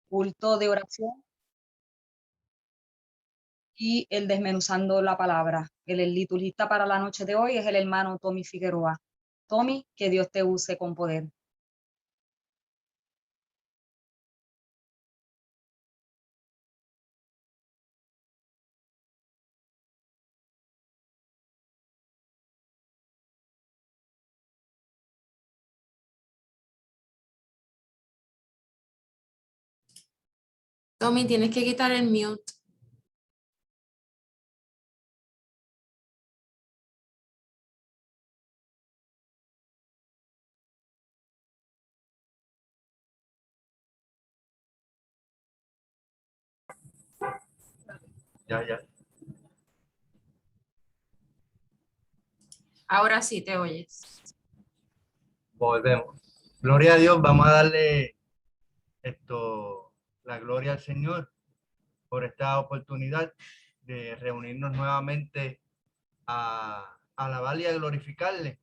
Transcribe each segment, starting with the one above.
culto de oración y el desmenuzando la palabra. El liturgista para la noche de hoy es el hermano Tommy Figueroa. Tommy, que Dios te use con poder. Tommy, tienes que quitar el mute. Ya. Ahora sí te oyes. Volvemos. Gloria a Dios, vamos a darle la gloria al Señor por esta oportunidad de reunirnos nuevamente a alabarle y a glorificarle.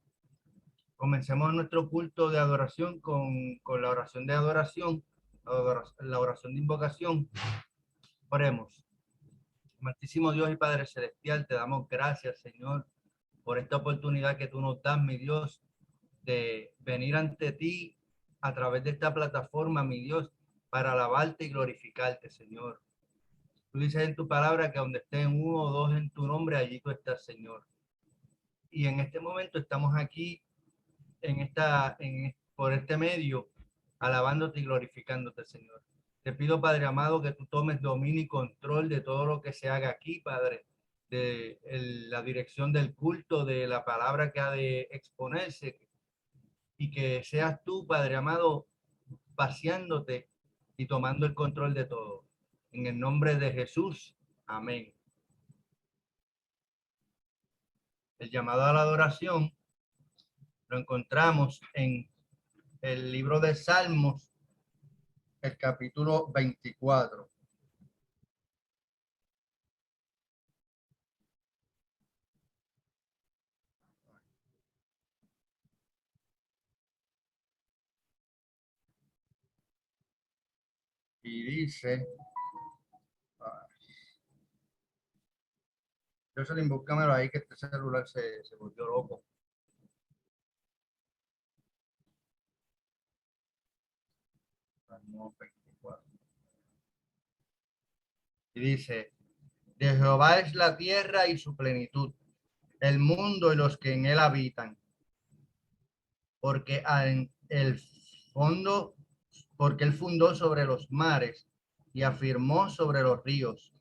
Comencemos nuestro culto de adoración con la oración de adoración, la oración de invocación. Oremos. Amantísimo Dios y Padre Celestial, te damos gracias, Señor, por esta oportunidad que tú nos das, mi Dios, de venir ante ti a través de esta plataforma, mi Dios, para alabarte y glorificarte, Señor. Tú dices en tu palabra que donde estén uno o dos en tu nombre, allí tú estás, Señor. Y en este momento estamos aquí por este medio, alabándote y glorificándote, Señor. Te pido, Padre amado, que tú tomes dominio y control de todo lo que se haga aquí, Padre, de la dirección del culto, de la palabra que ha de exponerse, y que seas tú, Padre amado, paseándote y tomando el control de todo. En el nombre de Jesús, amén. El llamado a la adoración lo encontramos en el libro de Salmos, el capítulo 24. Y dice, Jocelyn, búscamelo ahí, que este celular se volvió loco. Salmos 24. Y dice, de Jehová es la tierra y su plenitud, el mundo y los que en él habitan. Porque en el fondo, porque él fundó sobre los mares y afirmó sobre los ríos.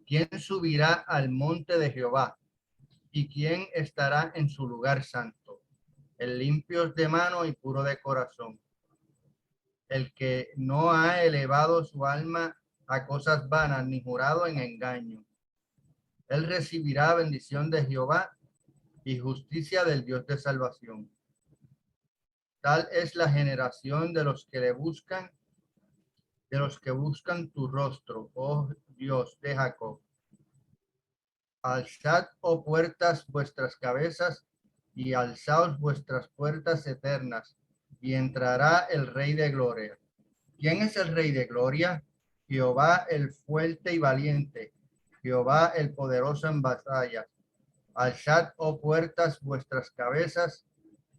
¿Quién subirá al monte de Jehová? ¿Y quién estará en su lugar santo? El limpio de mano y puro de corazón, el que no ha elevado su alma a cosas vanas ni jurado en engaño. Él recibirá bendición de Jehová y justicia del Dios de salvación. Tal es la generación de los que le buscan, de los que buscan tu rostro, oh Dios de Jacob. Alzad, oh puertas, vuestras cabezas, y alzaos vuestras puertas eternas, y entrará el Rey de Gloria. ¿Quién es el Rey de Gloria? Jehová el fuerte y valiente, Jehová el poderoso en batalla. Alzad, oh puertas, vuestras cabezas,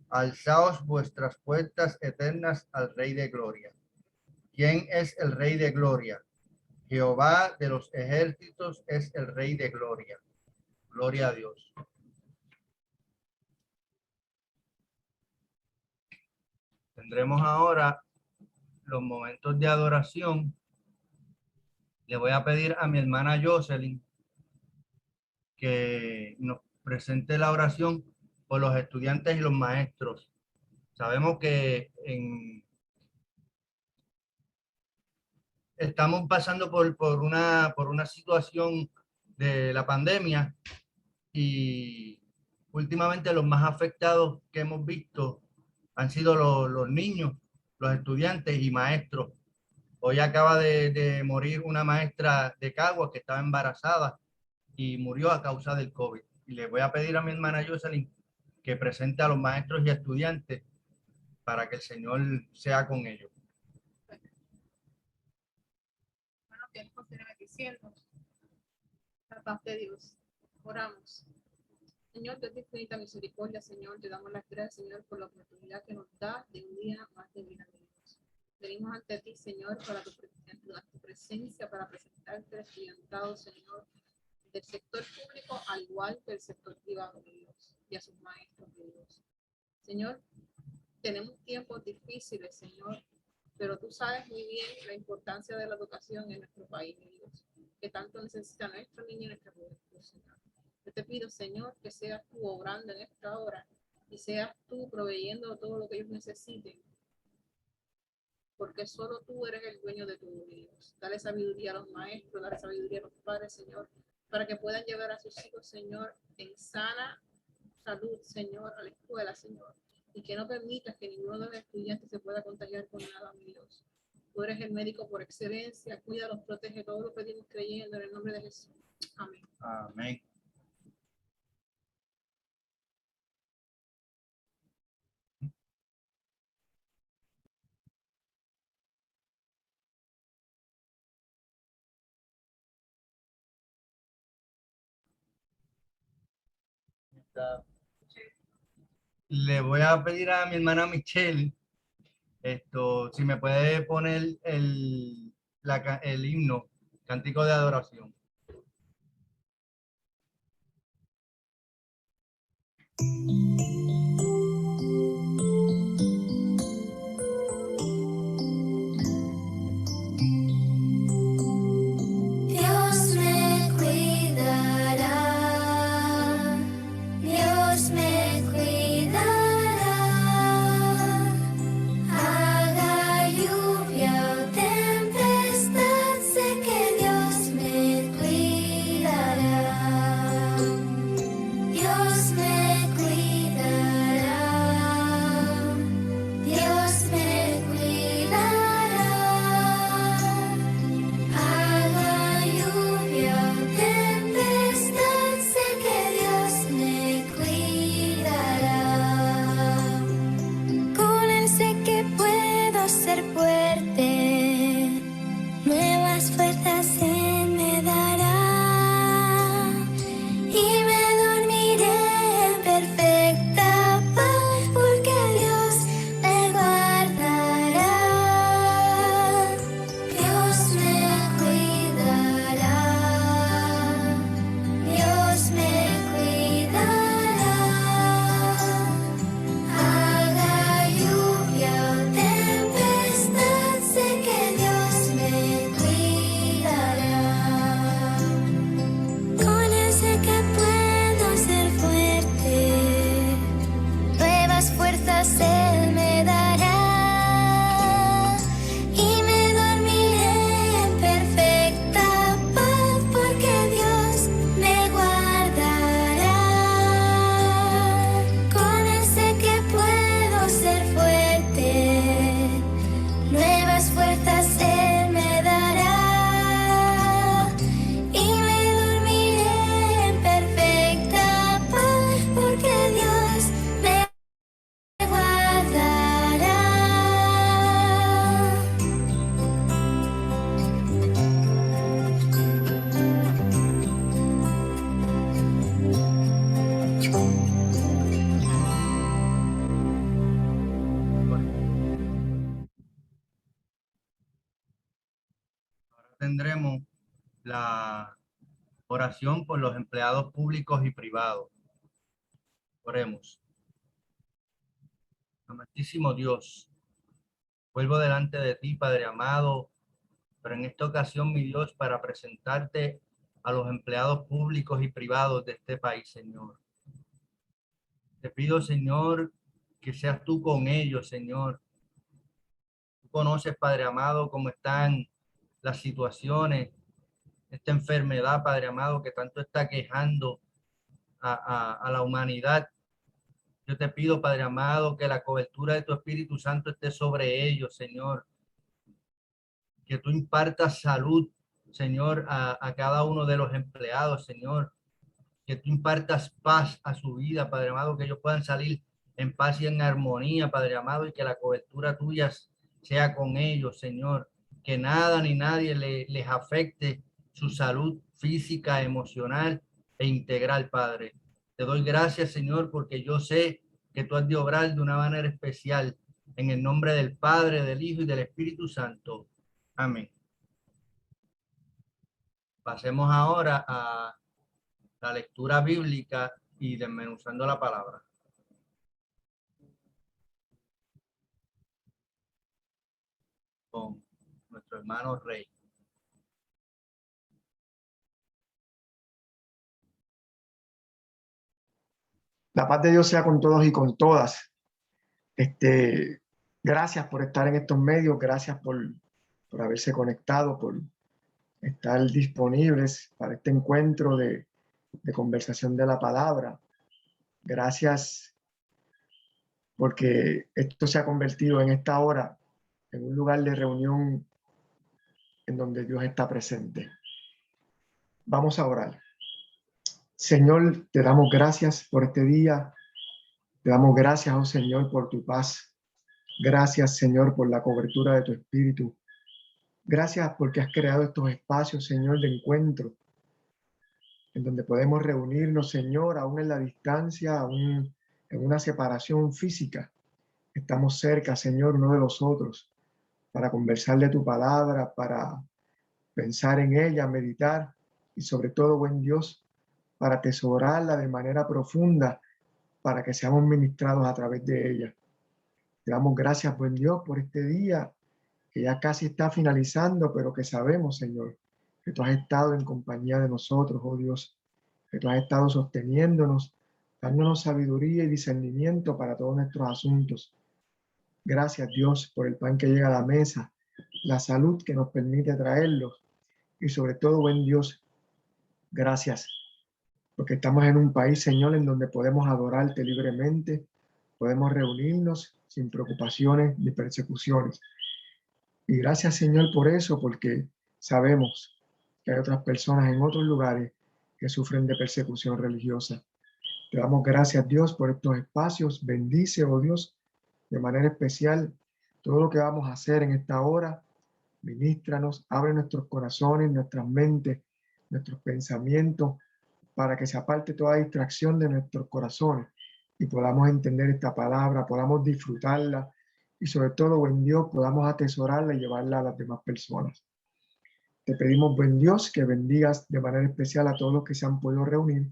alzaos vuestras puertas eternas al Rey de Gloria. ¿Quién es el Rey de Gloria? Jehová de los ejércitos es el Rey de Gloria. Gloria a Dios. Tendremos ahora los momentos de adoración. Le voy a pedir a mi hermana Jocelyn que nos presente la oración por los estudiantes y los maestros. Sabemos que estamos pasando por una situación de la pandemia, y últimamente los más afectados que hemos visto han sido los niños, los estudiantes y maestros. Hoy acaba de morir una maestra de Caguas que estaba embarazada y murió a causa del COVID. Y le voy a pedir a mi hermana Jocelyn que presente a los maestros y estudiantes para que el Señor sea con ellos. que nos considere bendiciendo. La paz de Dios. Oramos. Señor, Dios de infinita misericordia, Señor, te damos las gracias, Señor, por la oportunidad que nos da de un día más de vida de Dios. Venimos ante ti, Señor, para tu presencia, para presentarte estudiantado, Señor, del sector público, al igual que el sector privado de Dios, y a sus maestros de Dios. Señor, tenemos tiempos difíciles, Señor, pero tú sabes muy bien la importancia de la educación en nuestro país, Dios, que tanto necesita nuestro niño y nuestra juventud, Señor. Yo te pido, Señor, que seas tú obrando en esta hora y seas tú proveyendo todo lo que ellos necesiten, porque solo tú eres el dueño de todo, Dios. Dale sabiduría a los maestros, dale sabiduría a los padres, Señor, para que puedan llevar a sus hijos, Señor, en sana salud, Señor, a la escuela, Señor, y que no permitas que ninguno de los estudiantes se pueda contagiar con nada, mi Dios. Tú eres el médico por excelencia, cuídalos, protege, todo lo pedimos creyendo en el nombre de Jesús. Amén. Amén. Le voy a pedir a mi hermana Michelle, si me puede poner el himno, cántico de adoración. Dios me cuidará, Dios me cuidará, haga lluvia o tempestad, sé que Dios me cuidará, Dios me cuidará, Dios me cuidará. Haga lluvia o tempestad, sé que Dios me cuidará. Con Él sé que puedo ser fuerte, nuevas fuerzas Él me dará, y me dormiré en perfecta paz, porque Dios me guardará. Dios me cuidará, Dios me cuidará, haga lluvia o tempestad, sé que Dios me cuidará. Con Él sé que puedo ser fuerte, nuevas fuerzas Él me dará, y me dormiré en perfecta paz, porque Dios me guardará. Con Él sé que puedo ser fuerte, nuevas fuerzas Él me dará, y me dormiré en perfecta paz, porque Dios me guardará. Ahora tendremos la oración por los empleados públicos y privados. Oremos. Amantísimo Dios, vuelvo delante de ti, Padre amado, pero en esta ocasión, mi Dios, para presentarte a los empleados públicos y privados de este país, Señor. Te pido, Señor, que seas tú con ellos, Señor. Tú conoces, Padre amado, cómo están las situaciones, esta enfermedad, Padre amado, que tanto está quejando a la humanidad. Yo te pido, Padre amado, que la cobertura de tu Espíritu Santo esté sobre ellos, Señor. Que tú impartas salud, Señor, a cada uno de los empleados, Señor. Que tú impartas paz a su vida, Padre amado, que ellos puedan salir en paz y en armonía, Padre amado, y que la cobertura tuya sea con ellos, Señor. que nada ni nadie les afecte su salud física, emocional e integral, Padre. Te doy gracias, Señor, porque yo sé que tú has de obrar de una manera especial en el nombre del Padre, del Hijo y del Espíritu Santo. Amén. Pasemos ahora a la lectura bíblica y desmenuzando la palabra. Con nuestro hermano Rey. La paz de Dios sea con todos y con todas. Gracias por estar en estos medios, gracias por haberse conectado, por estar disponibles para este encuentro de conversación de la palabra. Gracias porque esto se ha convertido en esta hora en un lugar de reunión en donde Dios está presente. Vamos a orar. Señor, te damos gracias por este día. Te damos gracias, oh Señor, por tu paz. Gracias, Señor, por la cobertura de tu Espíritu. Gracias porque has creado estos espacios, Señor, de encuentro, en donde podemos reunirnos, Señor, aún en la distancia, aún en una separación física. Estamos cerca, Señor, uno de los otros, para conversar de tu palabra, para pensar en ella, meditar y sobre todo, buen Dios, para atesorarla de manera profunda, para que seamos ministrados a través de ella. Te damos gracias, buen Dios, por este día que ya casi está finalizando, pero que sabemos, Señor, que tú has estado en compañía de nosotros, oh Dios, que tú has estado sosteniéndonos, dándonos sabiduría y discernimiento para todos nuestros asuntos. Gracias, Dios, por el pan que llega a la mesa, la salud que nos permite traerlo y sobre todo, buen Dios, gracias, porque estamos en un país, Señor, en donde podemos adorarte libremente, podemos reunirnos sin preocupaciones ni persecuciones. Y gracias, Señor, por eso, porque sabemos que hay otras personas en otros lugares que sufren de persecución religiosa. Te damos gracias, Dios, por estos espacios. Bendice, oh Dios, de manera especial todo lo que vamos a hacer en esta hora. Ministranos, abre nuestros corazones, nuestras mentes, nuestros pensamientos, para que se aparte toda distracción de nuestros corazones y podamos entender esta palabra, podamos disfrutarla y sobre todo, buen Dios, podamos atesorarla y llevarla a las demás personas. Te pedimos, buen Dios, que bendigas de manera especial a todos los que se han podido reunir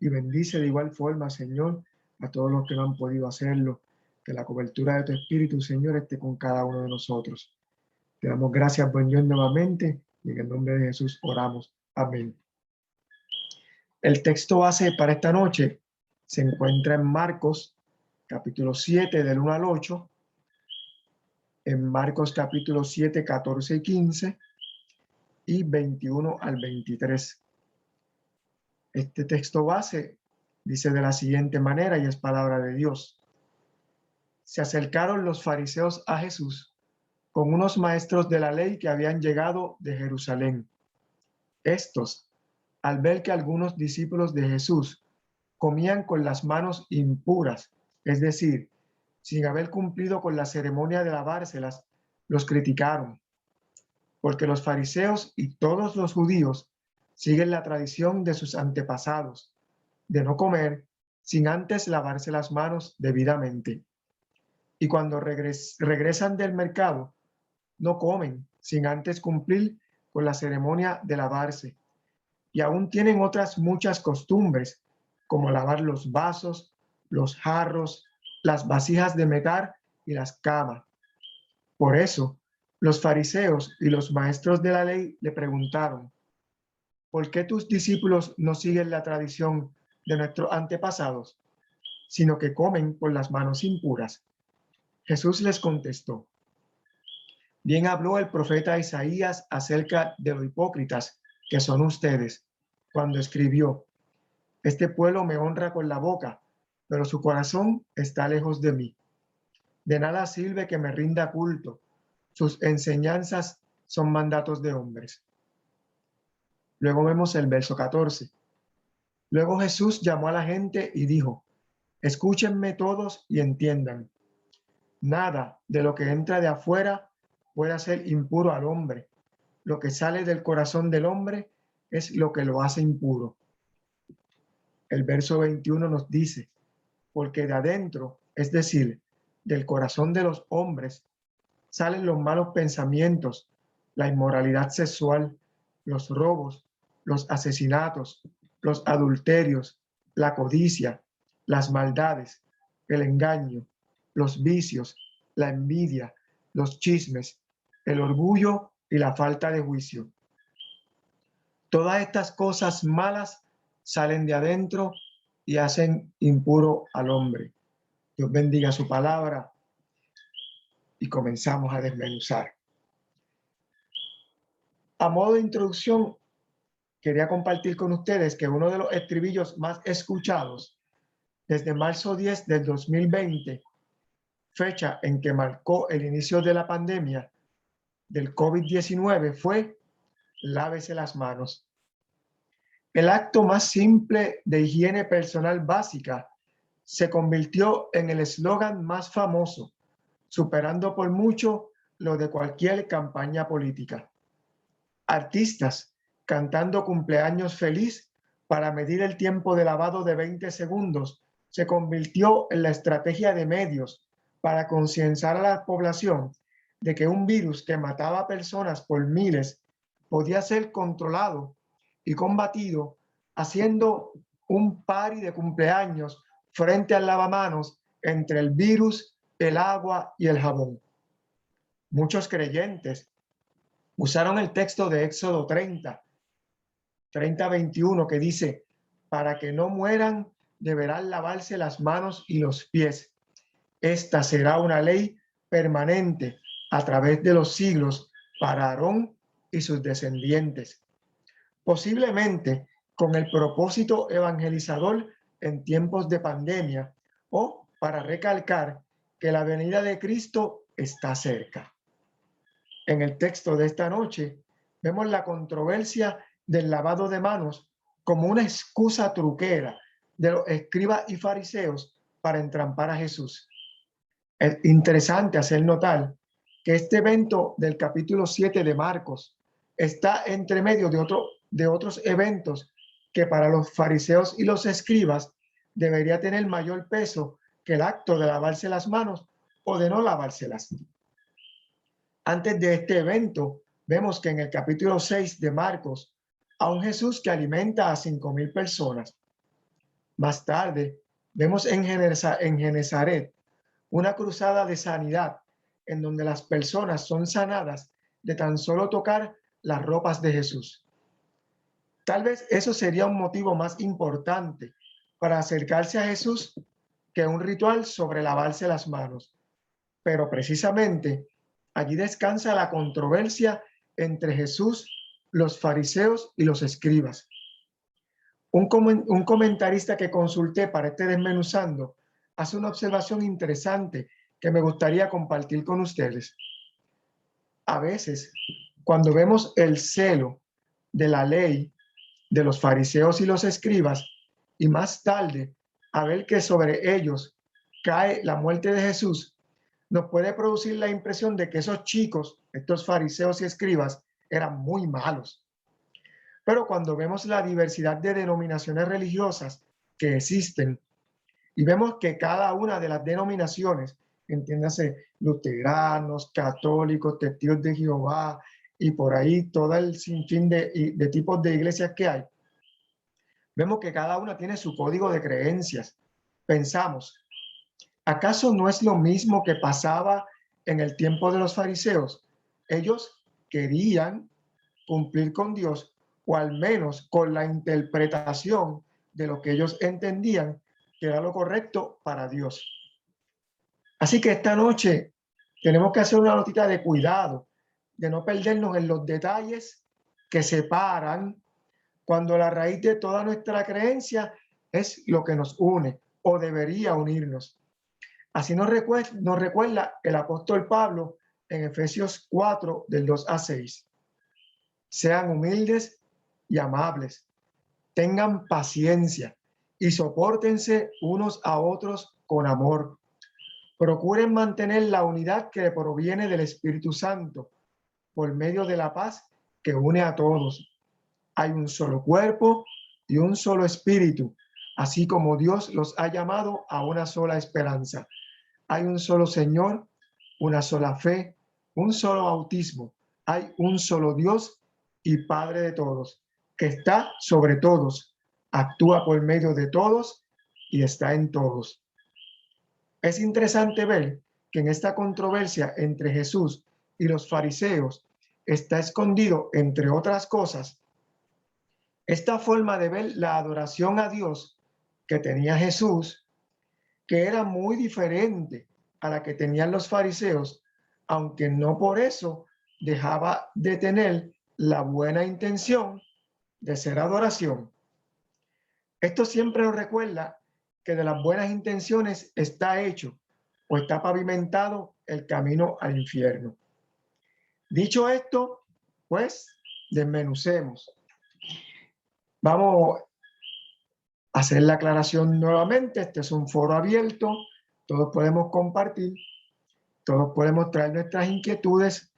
y bendice de igual forma, Señor, a todos los que no han podido hacerlo. Que la cobertura de tu Espíritu, Señor, esté con cada uno de nosotros. Te damos gracias, buen Dios, nuevamente y en el nombre de Jesús oramos. Amén. El texto base para esta noche se encuentra en Marcos, capítulo 7, del 1 al 8, en Marcos capítulo 7, 14 y 15 y 21 al 23. Este texto base dice de la siguiente manera y es palabra de Dios. Se acercaron los fariseos a Jesús con unos maestros de la ley que habían llegado de Jerusalén. Estos, al ver que algunos discípulos de Jesús comían con las manos impuras, es decir, sin haber cumplido con la ceremonia de lavárselas, los criticaron, porque los fariseos y todos los judíos siguen la tradición de sus antepasados, de no comer sin antes lavarse las manos debidamente. Y cuando regresan del mercado, no comen sin antes cumplir con la ceremonia de lavarse. Y aún tienen otras muchas costumbres, como lavar los vasos, los jarros, las vasijas de metal y las camas. Por eso, los fariseos y los maestros de la ley le preguntaron, ¿por qué tus discípulos no siguen la tradición de nuestros antepasados, sino que comen con las manos impuras? Jesús les contestó, bien habló el profeta Isaías acerca de los hipócritas que son ustedes, cuando escribió, este pueblo me honra con la boca, pero su corazón está lejos de mí. De nada sirve que me rinda culto, sus enseñanzas son mandatos de hombres. Luego vemos el verso 14. Luego Jesús llamó a la gente y dijo, escúchenme todos y entiendan. Nada de lo que entra de afuera puede hacer impuro al hombre. Lo que sale del corazón del hombre es lo que lo hace impuro. El verso 21 nos dice, porque de adentro, es decir, del corazón de los hombres, salen los malos pensamientos, la inmoralidad sexual, los robos, los asesinatos, los adulterios, la codicia, las maldades, el engaño, los vicios, la envidia, los chismes, el orgullo y la falta de juicio. Todas estas cosas malas salen de adentro y hacen impuro al hombre. Dios bendiga su palabra y comenzamos a desmenuzar. A modo de introducción, quería compartir con ustedes que uno de los estribillos más escuchados desde marzo 10 del 2020, fecha en que marcó el inicio de la pandemia del COVID-19, fue lávese las manos. El acto más simple de higiene personal básica se convirtió en el eslogan más famoso, superando por mucho lo de cualquier campaña política. Artistas cantando cumpleaños feliz para medir el tiempo de lavado de 20 segundos se convirtió en la estrategia de medios para concienciar a la población de que un virus que mataba a personas por miles podía ser controlado y combatido haciendo un party de cumpleaños frente al lavamanos entre el virus, el agua y el jabón. Muchos creyentes usaron el texto de Éxodo 30:21, que dice, para que no mueran, deberán lavarse las manos y los pies. Esta será una ley permanente a través de los siglos para Aarón y sus descendientes. Posiblemente con el propósito evangelizador en tiempos de pandemia o para recalcar que la venida de Cristo está cerca. En el texto de esta noche vemos la controversia del lavado de manos como una excusa truquera de los escribas y fariseos para entrampar a Jesús. Es interesante hacer notar que este evento del capítulo 7 de Marcos está entre medio de otros eventos que para los fariseos y los escribas debería tener mayor peso que el acto de lavarse las manos o de no lavárselas. Antes de este evento, vemos que en el capítulo 6 de Marcos, a un Jesús que alimenta a 5,000 personas. Más tarde, vemos en Genezaret una cruzada de sanidad en donde las personas son sanadas de tan solo tocar las ropas de Jesús. Tal vez eso sería un motivo más importante para acercarse a Jesús que un ritual sobre lavarse las manos. Pero precisamente allí descansa la controversia entre Jesús, los fariseos y los escribas. Un comentarista que consulté para este desmenuzando hace una observación interesante que me gustaría compartir con ustedes. A veces, cuando vemos el celo de la ley de los fariseos y los escribas, y más tarde a ver que sobre ellos cae la muerte de Jesús, nos puede producir la impresión de que esos chicos, estos fariseos y escribas, eran muy malos. Pero cuando vemos la diversidad de denominaciones religiosas que existen y vemos que cada una de las denominaciones, entiéndase, luteranos, católicos, testigos de Jehová y por ahí todo el sinfín de tipos de iglesias que hay, vemos que cada una tiene su código de creencias. Pensamos, ¿acaso no es lo mismo que pasaba en el tiempo de los fariseos? Ellos querían cumplir con Dios, o al menos con la interpretación de lo que ellos entendían que era lo correcto para Dios. Así que esta noche tenemos que hacer una notita de cuidado, de no perdernos en los detalles que separan cuando la raíz de toda nuestra creencia es lo que nos une o debería unirnos. Así nos recuerda el apóstol Pablo en Efesios 4, del 2 a 6. Sean humildes y amables, tengan paciencia y sopórtense unos a otros con amor. Procuren mantener la unidad que proviene del Espíritu Santo por medio de la paz que une a todos. Hay un solo cuerpo y un solo espíritu, así como Dios los ha llamado a una sola esperanza. Hay un solo Señor, una sola fe, un solo bautismo. Hay un solo Dios y Padre de todos, que está sobre todos, actúa por medio de todos y está en todos. Es interesante ver que en esta controversia entre Jesús y los fariseos está escondido, entre otras cosas, esta forma de ver la adoración a Dios que tenía Jesús, que era muy diferente a la que tenían los fariseos, aunque no por eso dejaba de tener la buena intención de ser adoración. Esto siempre nos recuerda que de las buenas intenciones está hecho o está pavimentado el camino al infierno. Dicho esto, pues desmenucemos. Vamos a hacer la aclaración nuevamente. Este es un foro abierto. Todos podemos compartir. Todos podemos traer nuestras inquietudes,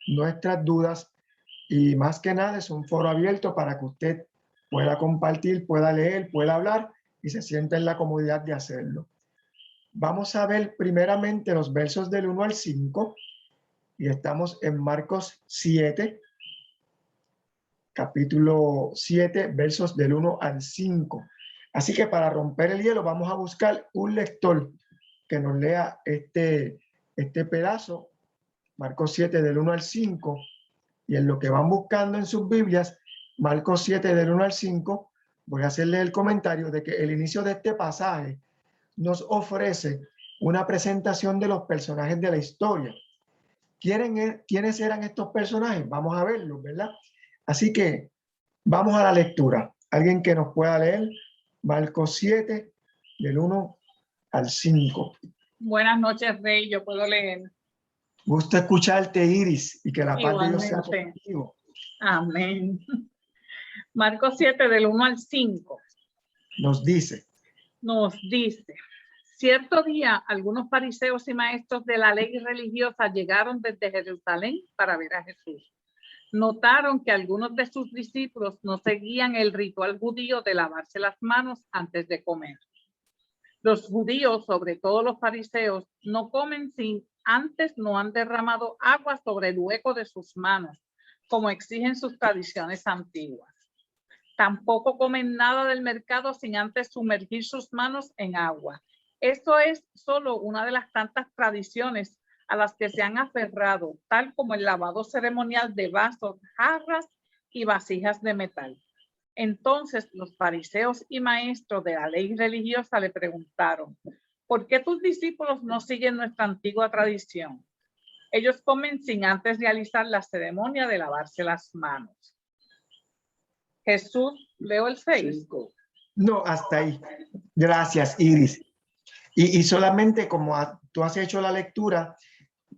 nuestras dudas. Y más que nada es un foro abierto para que usted pueda compartir, pueda leer, pueda hablar y se sienta en la comodidad de hacerlo. Vamos a ver primeramente los versos del 1 al 5 y estamos en Marcos 7, capítulo 7, versos del 1 al 5. Así que para romper el hielo vamos a buscar un lector que nos lea este pedazo, Marcos 7 del 1 al 5, y en lo que van buscando en sus Biblias, Marcos 7 del 1 al 5, voy a hacerle el comentario de que el inicio de este pasaje nos ofrece una presentación de los personajes de la historia. ¿Quiénes eran estos personajes? Vamos a verlos, ¿verdad? Así que vamos a la lectura. Alguien que nos pueda leer Marcos 7 del 1 al 5. Buenas noches, Rey. Yo puedo leer. Gusto escucharte, Iris, y que la paz de Dios sea Igualmente. contigo. Amén. Marcos 7 del 1 al 5 Nos dice, nos dice: cierto día algunos fariseos y maestros de la ley religiosa llegaron desde Jerusalén para ver a Jesús. Notaron que algunos de sus discípulos no seguían el ritual judío de lavarse las manos antes de comer. Los judíos, sobre todo los fariseos, no comen sin antes no han derramado agua sobre el hueco de sus manos, como exigen sus tradiciones antiguas. Tampoco comen nada del mercado sin antes sumergir sus manos en agua. Esto es solo una de las tantas tradiciones a las que se han aferrado, tal como el lavado ceremonial de vasos, jarras y vasijas de metal. Entonces los fariseos y maestros de la ley religiosa le preguntaron: ¿por qué tus discípulos no siguen nuestra antigua tradición? Ellos comen sin antes realizar la ceremonia de lavarse las manos. Jesús, leo el 6. no, hasta ahí. Gracias, Iris. Y solamente como tú has hecho la lectura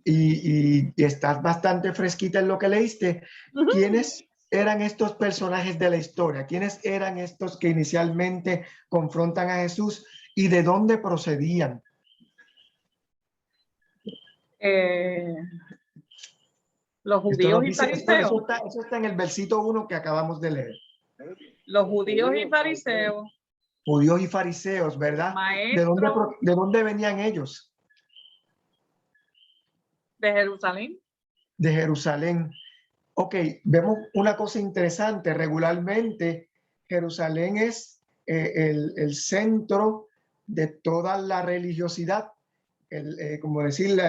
y estás bastante fresquita en lo que leíste, ¿quiénes eran estos personajes de la historia? ¿Quiénes eran estos que inicialmente confrontan a Jesús y de dónde procedían? Los Esto judíos nos y dice- fariseos. eso está en el versito 1 que acabamos de leer. Los judíos y fariseos, Judíos y fariseos, ¿verdad? maestros ¿De dónde venían ellos? de Jerusalén. De Jerusalén. Ok, vemos una cosa interesante. Regularmente Jerusalén es el centro de toda la religiosidad, como decir,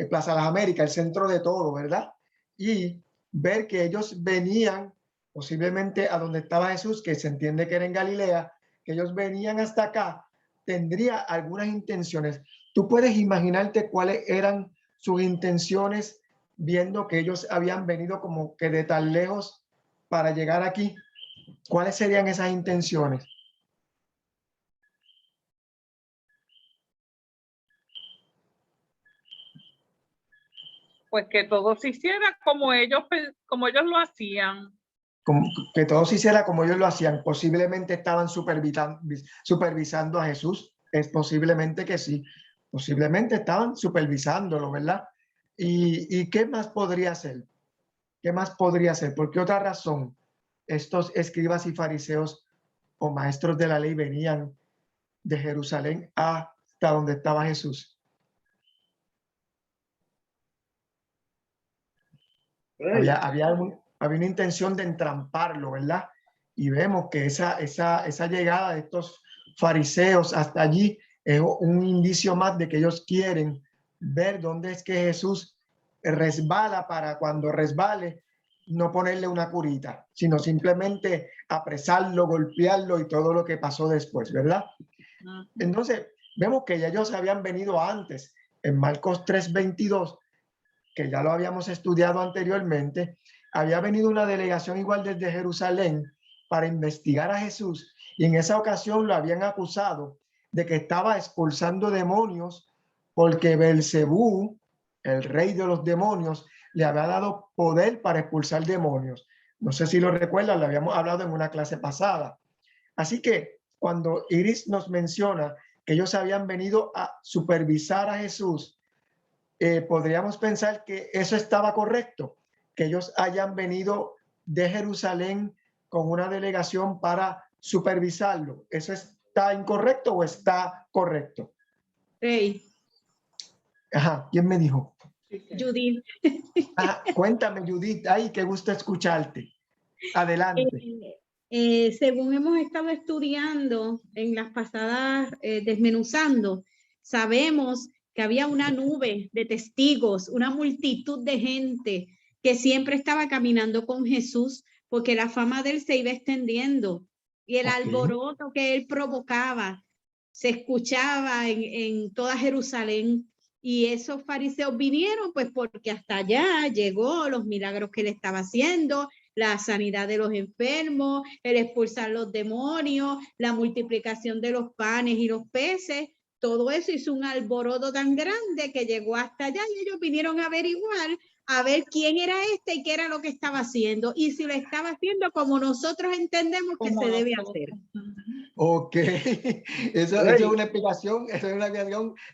Plaza de las Américas, el centro de todo, ¿verdad? Y ver que ellos venían posiblemente a donde estaba Jesús, que se entiende que era en Galilea, que ellos venían hasta acá, tendría algunas intenciones. ¿Tú puedes imaginarte cuáles eran sus intenciones viendo que ellos habían venido como que de tan lejos para llegar aquí? ¿Cuáles serían esas intenciones? Pues que todo se hiciera como ellos lo hacían. Que todo se hiciera como ellos lo hacían. Posiblemente estaban supervisando a Jesús. Es posiblemente que sí. Posiblemente estaban supervisándolo, ¿verdad? ¿Y qué más podría ser? ¿Qué más podría ser? ¿Por qué otra razón estos escribas y fariseos o maestros de la ley venían de Jerusalén hasta donde estaba Jesús? Había una intención de entramparlo, ¿verdad? Y vemos que esa llegada de estos fariseos hasta allí es un indicio más de que ellos quieren ver dónde es que Jesús resbala, para cuando resbale no ponerle una curita, sino simplemente apresarlo, golpearlo y todo lo que pasó después, ¿verdad? Entonces, vemos que ya ellos habían venido antes, en Marcos 3:22, que ya lo habíamos estudiado anteriormente. Había venido una delegación igual desde Jerusalén para investigar a Jesús, y en esa ocasión lo habían acusado de que estaba expulsando demonios porque Belcebú, el rey de los demonios, le había dado poder para expulsar demonios. No sé si lo recuerdan, lo habíamos hablado en una clase pasada. Así que cuando Iris nos menciona que ellos habían venido a supervisar a Jesús, podríamos pensar que eso estaba correcto, que ellos hayan venido de Jerusalén con una delegación para supervisarlo. ¿Eso está incorrecto o está correcto? Rey, Ajá, ¿quién me dijo? Judith. Cuéntame, Judith. Ay, qué gusto escucharte. Adelante. Según hemos estado estudiando en las pasadas, desmenuzando, sabemos que había una nube de testigos, una multitud de gente que siempre estaba caminando con Jesús, porque la fama de él se iba extendiendo y el alboroto que él provocaba se escuchaba en toda Jerusalén. Y esos fariseos vinieron pues porque hasta allá llegó los milagros que él estaba haciendo, la sanidad de los enfermos, el expulsar los demonios, la multiplicación de los panes y los peces. Todo eso hizo un alboroto tan grande que llegó hasta allá, y ellos vinieron a averiguar, a ver quién era este y qué era lo que estaba haciendo, y si lo estaba haciendo como nosotros entendemos que se debe hacer. Ok, eso es una explicación,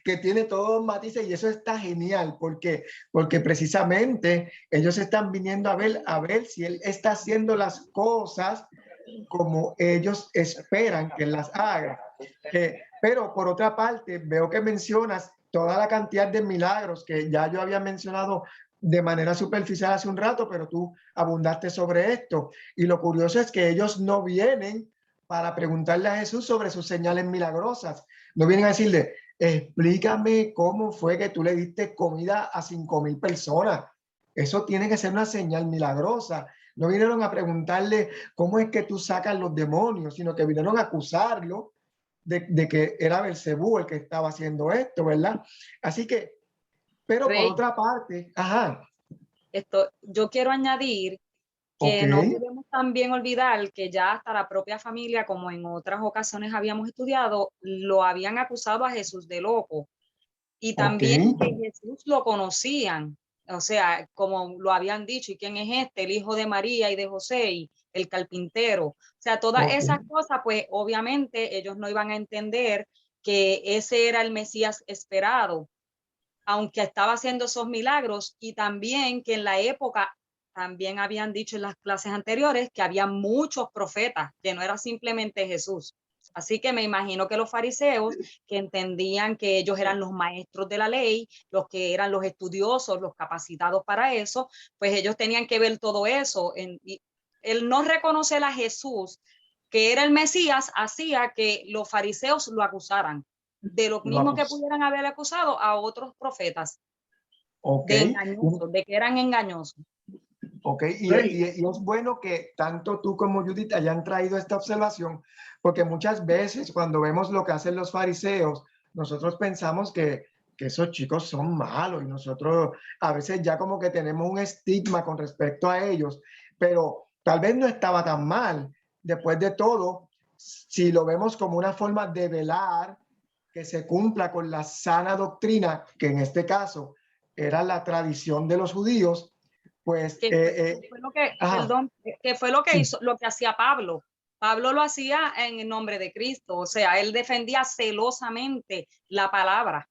que tiene todos los matices, y eso está genial, porque precisamente ellos están viniendo a ver si él está haciendo las cosas como ellos esperan que las haga. Pero por otra parte, veo que mencionas toda la cantidad de milagros que ya yo había mencionado de manera superficial hace un rato, pero tú abundaste sobre esto. Y lo curioso es que ellos no vienen para preguntarle a Jesús sobre sus señales milagrosas. No vienen a decirle, explícame cómo fue que tú le diste comida a 5,000 personas. Eso tiene que ser una señal milagrosa. No vinieron a preguntarle cómo es que tú sacas los demonios, sino que vinieron a acusarlo de que era Belcebú el que estaba haciendo esto, ¿verdad? Así que, pero Rey, por otra parte, yo quiero añadir que no debemos también olvidar que ya hasta la propia familia, como en otras ocasiones habíamos estudiado, lo habían acusado a Jesús de loco, y también que Jesús lo conocían, o sea, como lo habían dicho, ¿y quién es este? El hijo de María y de José, y el carpintero. O sea, todas esas cosas, pues obviamente ellos no iban a entender que ese era el Mesías esperado, aunque estaba haciendo esos milagros, y también que en la época también habían dicho en las clases anteriores que había muchos profetas, que no era simplemente Jesús. Así que me imagino que los fariseos, que entendían que ellos eran los maestros de la ley, los que eran los estudiosos, los capacitados para eso, pues ellos tenían que ver todo eso. Y el no reconocer a Jesús, que era el Mesías, hacía que los fariseos lo acusaran de lo mismo que pudieran haber acusado a otros profetas, de engañosos, de que eran engañosos. Y es bueno que tanto tú como Judith hayan traído esta observación, porque muchas veces cuando vemos lo que hacen los fariseos, nosotros pensamos que esos chicos son malos, y nosotros a veces ya como que tenemos un estigma con respecto a ellos, pero tal vez no estaba tan mal. Después de todo, si lo vemos como una forma de velar que se cumpla con la sana doctrina, que en este caso era la tradición de los judíos, pues fue lo que hizo, lo que hacía Pablo. Pablo lo hacía en el nombre de Cristo, o sea, él defendía celosamente la palabra.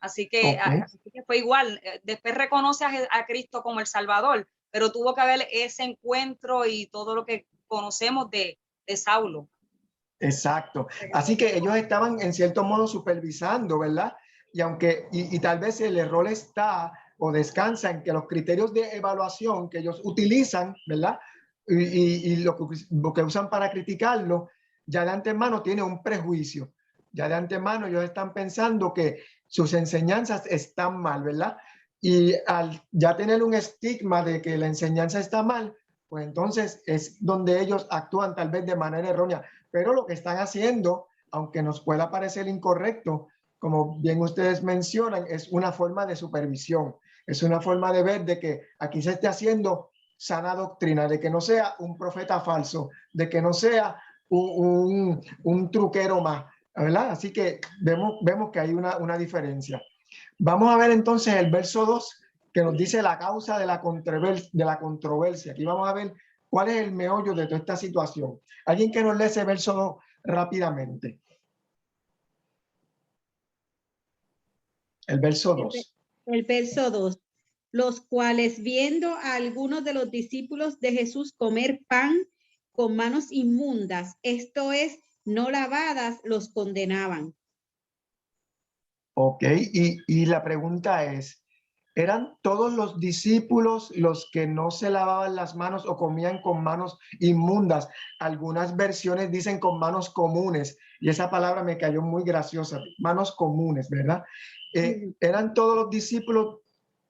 Así que, así que fue igual. Después reconoce a Cristo como el Salvador, pero tuvo que haber ese encuentro y todo lo que conocemos de Saulo. Exacto. Así que ellos estaban en cierto modo supervisando, ¿verdad? Y aunque, y tal vez el error está o descansa en que los criterios de evaluación que ellos utilizan, ¿verdad? Y lo que usan para criticarlo, ya de antemano tiene un prejuicio. Ya de antemano ellos están pensando que sus enseñanzas están mal, ¿verdad? Y al ya tener un estigma de que la enseñanza está mal, pues entonces es donde ellos actúan tal vez de manera errónea. Pero lo que están haciendo, aunque nos pueda parecer incorrecto, como bien ustedes mencionan, es una forma de supervisión. Es una forma de ver de que aquí se esté haciendo sana doctrina, de que no sea un profeta falso, de que no sea un truquero más, ¿verdad? Así que vemos que hay una diferencia. Vamos a ver entonces el verso 2, que nos dice la causa de la controversia. Aquí vamos a ver cuál es el meollo de toda esta situación. Alguien que nos lee ese verso 2 rápidamente. El verso 2. El verso 2. Los cuales, viendo a algunos de los discípulos de Jesús comer pan con manos inmundas, esto es, no lavadas, los condenaban. Ok, y la pregunta es, ¿eran todos los discípulos los que no se lavaban las manos o comían con manos inmundas? Algunas versiones dicen con manos comunes, y esa palabra me cayó muy graciosa, manos comunes, ¿verdad? ¿Eran todos los discípulos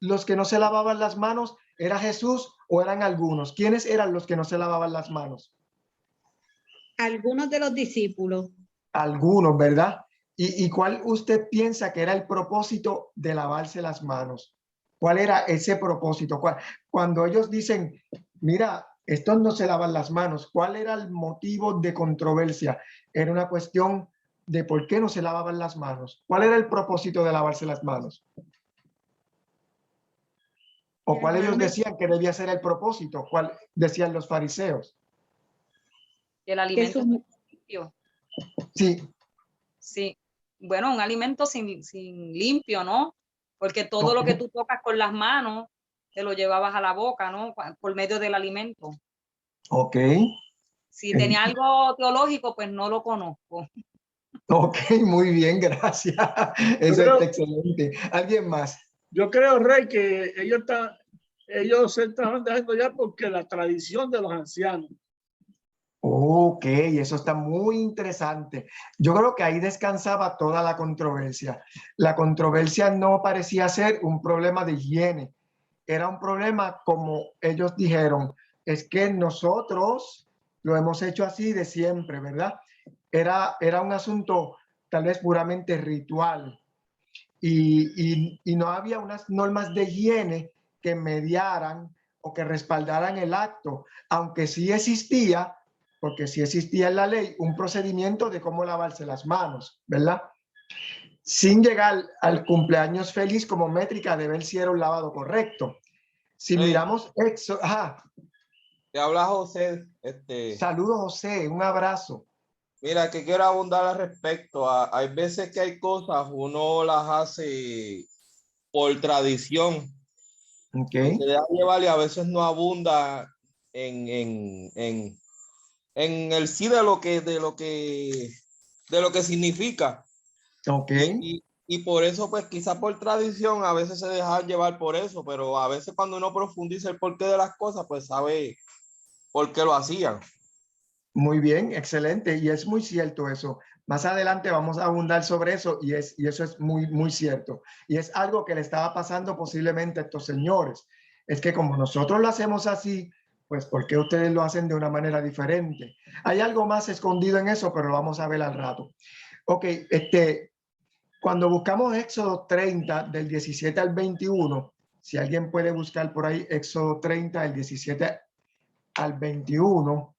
los que no se lavaban las manos? ¿Era Jesús o eran algunos? ¿Quiénes eran los que no se lavaban las manos? Algunos de los discípulos. Algunos, ¿verdad? ¿Y cuál usted piensa que era el propósito de lavarse las manos? ¿Cuál era ese propósito? Cuando ellos dicen, mira, estos no se lavan las manos, ¿cuál era el motivo de controversia? Era una cuestión de por qué no se lavaban las manos. ¿Cuál era el propósito de lavarse las manos? ¿O cuál ellos decían que debía ser el propósito? ¿Cuál decían los fariseos? El alimento es limpio. Sí. Sí. Bueno, un alimento sin limpio, ¿no? Porque todo lo que tú tocas con las manos te lo llevabas a la boca, ¿no? Por medio del alimento. Ok. Si tenía algo teológico, pues no lo conozco. Ok, muy bien, gracias. Eso está excelente. ¿Alguien más? Yo creo, Rey, que ellos se estaban dejando ya porque la tradición de los ancianos. Ok, eso está muy interesante. Yo creo que ahí descansaba toda la controversia. La controversia no parecía ser un problema de higiene. Era un problema, como ellos dijeron, es que nosotros lo hemos hecho así de siempre, ¿verdad? Era un asunto tal vez puramente ritual y no había unas normas de higiene que mediaran o que respaldaran el acto, aunque sí existía, porque sí existía en la ley, un procedimiento de cómo lavarse las manos, ¿verdad? Sin llegar al cumpleaños feliz como métrica de ver si era un lavado correcto. Si miramos Éxodo, Te habla José. Saludos, José, un abrazo. Mira, que quiero abundar al respecto. Hay veces que hay cosas, uno las hace por tradición. Okay. Se deja llevar y a veces no abunda en el sí de lo que significa. Okay. Y por eso, pues quizás por tradición, a veces se deja llevar por eso, pero a veces cuando uno profundiza el porqué de las cosas, pues sabe por qué lo hacían. Muy bien, excelente. Y es muy cierto eso. Más adelante vamos a abundar sobre eso y eso es muy, muy cierto. Y es algo que le estaba pasando posiblemente a estos señores. Es que como nosotros lo hacemos así, pues ¿por qué ustedes lo hacen de una manera diferente? Hay algo más escondido en eso, pero lo vamos a ver al rato. Ok, cuando buscamos Éxodo 30 del 17 al 21, si alguien puede buscar por ahí Éxodo 30 del 17 al 21,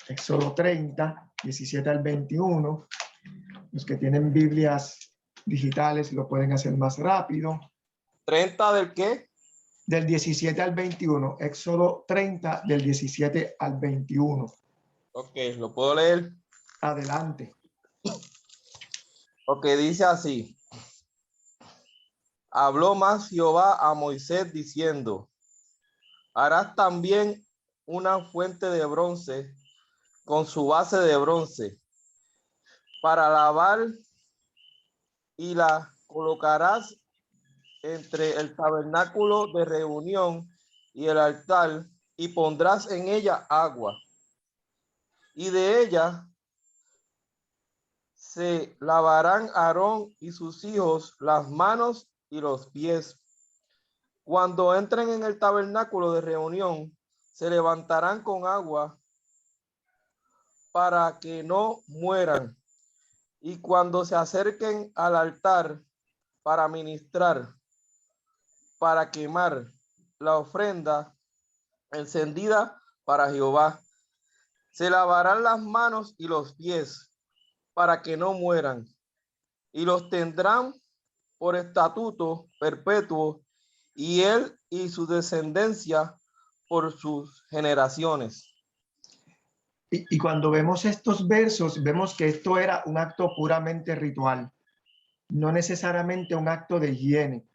Éxodo 30, 17 al 21. Los que tienen Biblias digitales lo pueden hacer más rápido. ¿30 del qué? Del 17 al 21. Éxodo 30 del 17 al 21. Ok, ¿lo puedo leer? Adelante. Ok, dice así. Habló más Jehová a Moisés diciendo: harás también una fuente de bronce con su base de bronce para lavar, y la colocarás entre el tabernáculo de reunión y el altar, y pondrás en ella agua, y de ella se lavarán Aarón y sus hijos las manos y los pies. Cuando entren en el tabernáculo de reunión, se levantarán con agua para que no mueran. Y cuando se acerquen al altar para ministrar, para quemar la ofrenda encendida para Jehová, se lavarán las manos y los pies para que no mueran, y los tendrán por estatuto perpetuo, y él y su descendencia por sus generaciones. Y cuando vemos estos versos, vemos que esto era un acto puramente ritual, no necesariamente un acto de higiene.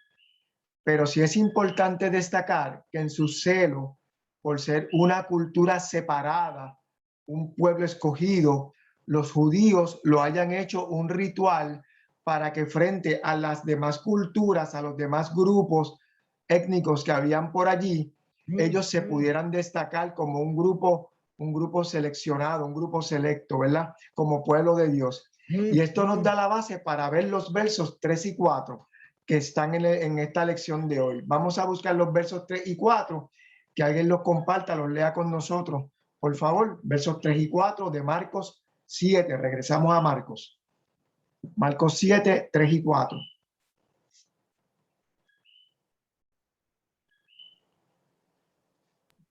Pero sí es importante destacar que en su celo, por ser una cultura separada, un pueblo escogido, los judíos lo hayan hecho un ritual para que frente a las demás culturas, a los demás grupos étnicos que habían por allí, ellos se pudieran destacar como un grupo seleccionado, un grupo selecto, ¿verdad? Como pueblo de Dios. Y esto nos da la base para ver los versos 3 y 4 que están en esta lección de hoy. Vamos a buscar los versos 3 y 4, que alguien los comparta, los lea con nosotros, por favor. Versos 3 y 4 de Marcos 7. Regresamos a Marcos. Marcos 7, 3 y 4.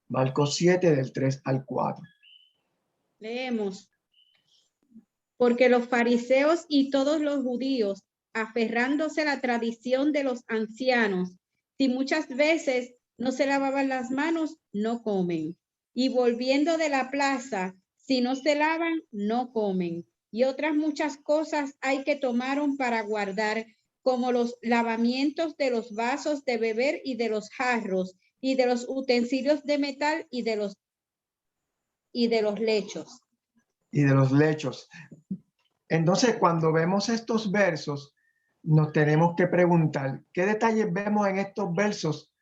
Marcos 7 del 3 al 4. Leemos. Porque los fariseos y todos los judíos, aferrándose a la tradición de los ancianos, si muchas veces no se lavaban las manos, no comen. Y volviendo de la plaza, si no se lavan, no comen. Y otras muchas cosas hay que tomaron para guardar, como los lavamientos de los vasos de beber y de los jarros, y de los utensilios de metal y de los lechos. Y de los lechos. Entonces, cuando vemos estos versos, nos tenemos que preguntar, ¿qué detalles vemos en estos versos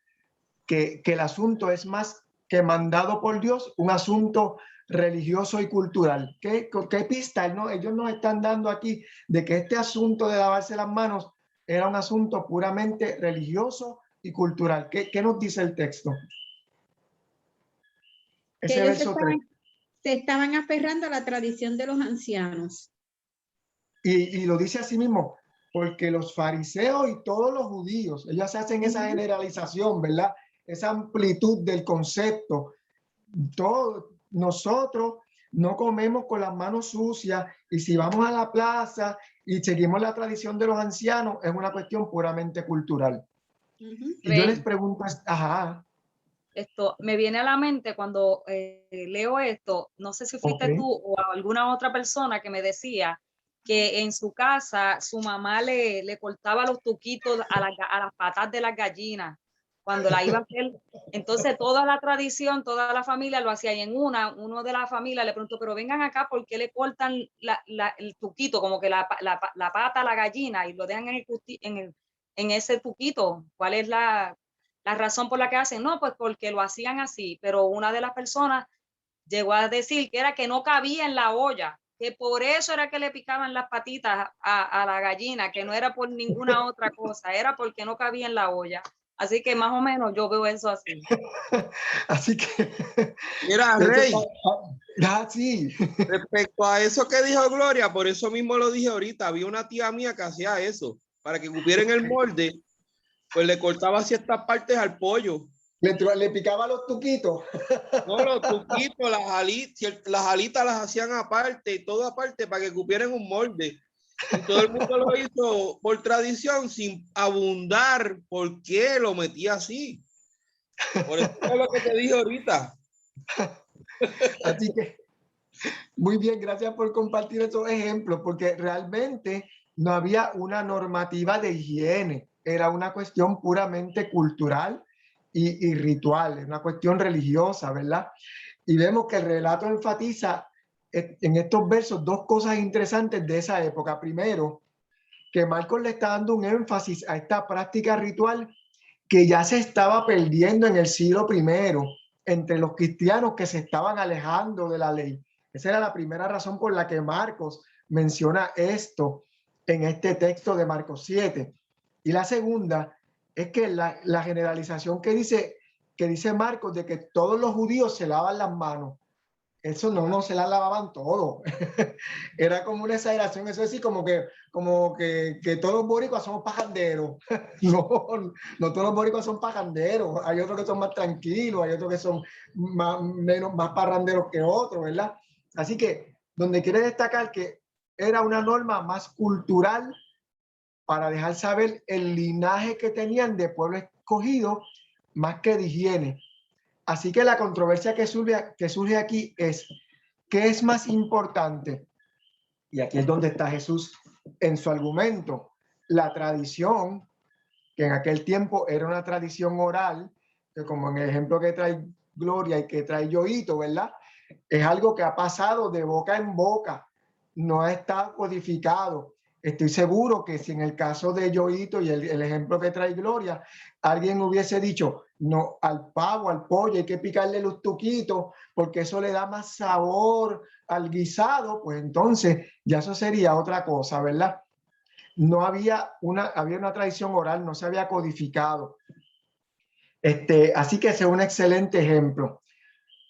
que el asunto es más que mandado por Dios, un asunto religioso y cultural? ¿Qué pista ellos nos están dando aquí de que este asunto de lavarse las manos era un asunto puramente religioso y cultural? ¿Qué nos dice el texto? Ese verso 3. Se estaban aferrando a la tradición de los ancianos. Y lo dice así mismo, porque los fariseos y todos los judíos, ellos hacen esa generalización, ¿verdad? Esa amplitud del concepto. Nosotros no comemos con las manos sucias, y si vamos a la plaza y seguimos la tradición de los ancianos, es una cuestión puramente cultural. Y yo les pregunto, esto me viene a la mente cuando leo esto, no sé si fuiste tú o alguna otra persona que me decía que en su casa su mamá le cortaba los tuquitos a las patas de las gallinas cuando la iba a hacer. Entonces toda la tradición, toda la familia lo hacía, y en uno de la familia le preguntó, pero vengan acá, ¿por qué le cortan el tuquito, como que la pata a la gallina y lo dejan en ese tuquito? ¿Cuál es la razón por la que hacen? No, pues porque lo hacían así. Pero una de las personas llegó a decir que era que no cabía en la olla, que por eso era que le picaban las patitas a la gallina, que no era por ninguna otra cosa, era porque no cabía en la olla. Así que más o menos yo veo eso así. Así que... Mira, Rey, sí. Respecto a eso que dijo Gloria, por eso mismo lo dije ahorita, había una tía mía que hacía eso, para que cupieran el molde, pues le cortaba ciertas partes al pollo. Le picaba los tuquitos. No, los tuquitos, las alitas las hacían aparte, y todo aparte, para que cupieran un molde. Y todo el mundo lo hizo por tradición, sin abundar por qué lo metía así. Por eso es lo que te dije ahorita. Así que, muy bien, gracias por compartir esos ejemplos, porque realmente no había una normativa de higiene. era una cuestión puramente cultural y ritual, una cuestión religiosa, ¿verdad? Y vemos que el relato enfatiza en estos versos dos cosas interesantes de esa época. Primero, que Marcos le está dando un énfasis a esta práctica ritual que ya se estaba perdiendo en el siglo I entre los cristianos que se estaban alejando de la ley. Esa era la primera razón por la que Marcos menciona esto en este texto de Marcos 7. Y la segunda es que la generalización que dice Marcos de que todos los judíos se lavan las manos, eso no se las lavaban todo. Era como una exageración, eso es así como que todos los boricuas somos pajanderos. No todos los boricuas son pajanderos. Hay otros que son más tranquilos, hay otros que son más parranderos que otros, ¿verdad? Así que donde quiere destacar que era una norma más cultural para dejar saber el linaje que tenían de pueblo escogido más que de higiene. Así que la controversia que surge aquí es, ¿qué es más importante? Y aquí es donde está Jesús en su argumento. La tradición, que en aquel tiempo era una tradición oral, que como en el ejemplo que trae Gloria y que trae Yoito, ¿verdad? Es algo que ha pasado de boca en boca, no está codificado. Estoy seguro que si en el caso de Yoito y el ejemplo que trae Gloria, alguien hubiese dicho, no, al pavo, al pollo hay que picarle los tuquitos porque eso le da más sabor al guisado, pues entonces ya eso sería otra cosa, ¿verdad? No había una tradición oral, no se había codificado. Así que ese es un excelente ejemplo.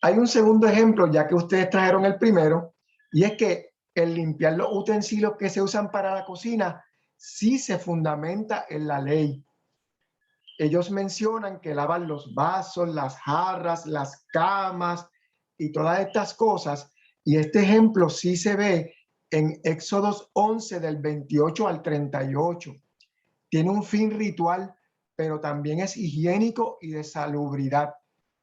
Hay un segundo ejemplo, ya que ustedes trajeron el primero, y es que el limpiar los utensilios que se usan para la cocina sí se fundamenta en la ley. Ellos mencionan que lavan los vasos, las jarras, las camas y todas estas cosas, y este ejemplo sí se ve en Éxodos 11 del 28 al 38. Tiene un fin ritual, pero también es higiénico y de salubridad.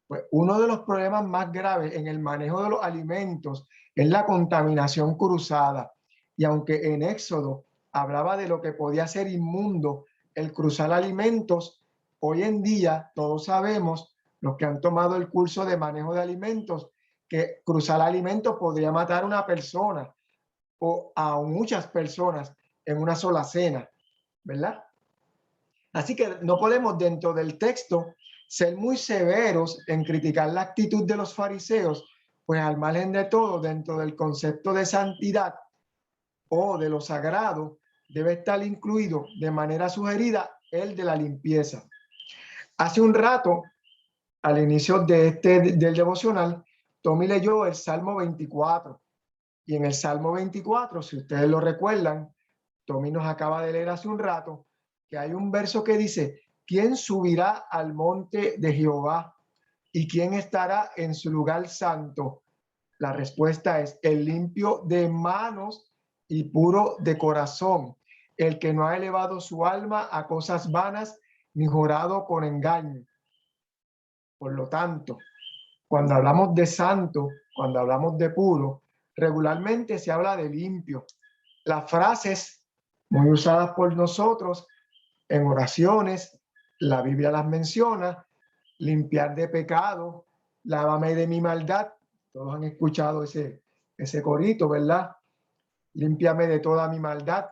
Pues uno de los problemas más graves en el manejo de los alimentos es la contaminación cruzada. Y aunque en Éxodo hablaba de lo que podía ser inmundo el cruzar alimentos, hoy en día todos sabemos, los que han tomado el curso de manejo de alimentos, que cruzar alimentos podría matar a una persona o a muchas personas en una sola cena, ¿verdad? Así que no podemos dentro del texto ser muy severos en criticar la actitud de los fariseos, pues al margen de todo, dentro del concepto de santidad o de lo sagrado, debe estar incluido de manera sugerida el de la limpieza. Hace un rato, al inicio del devocional, Tommy leyó el Salmo 24. Y en el Salmo 24, si ustedes lo recuerdan, Tommy nos acaba de leer hace un rato, que hay un verso que dice, ¿quién subirá al monte de Jehová? ¿Y quién estará en su lugar santo? La respuesta es el limpio de manos y puro de corazón, el que no ha elevado su alma a cosas vanas ni jurado con engaño. Por lo tanto, cuando hablamos de santo, cuando hablamos de puro, regularmente se habla de limpio. Las frases muy usadas por nosotros en oraciones, la Biblia las menciona, limpiar de pecado, lávame de mi maldad. Todos han escuchado ese corito, ¿verdad? Límpiame de toda mi maldad.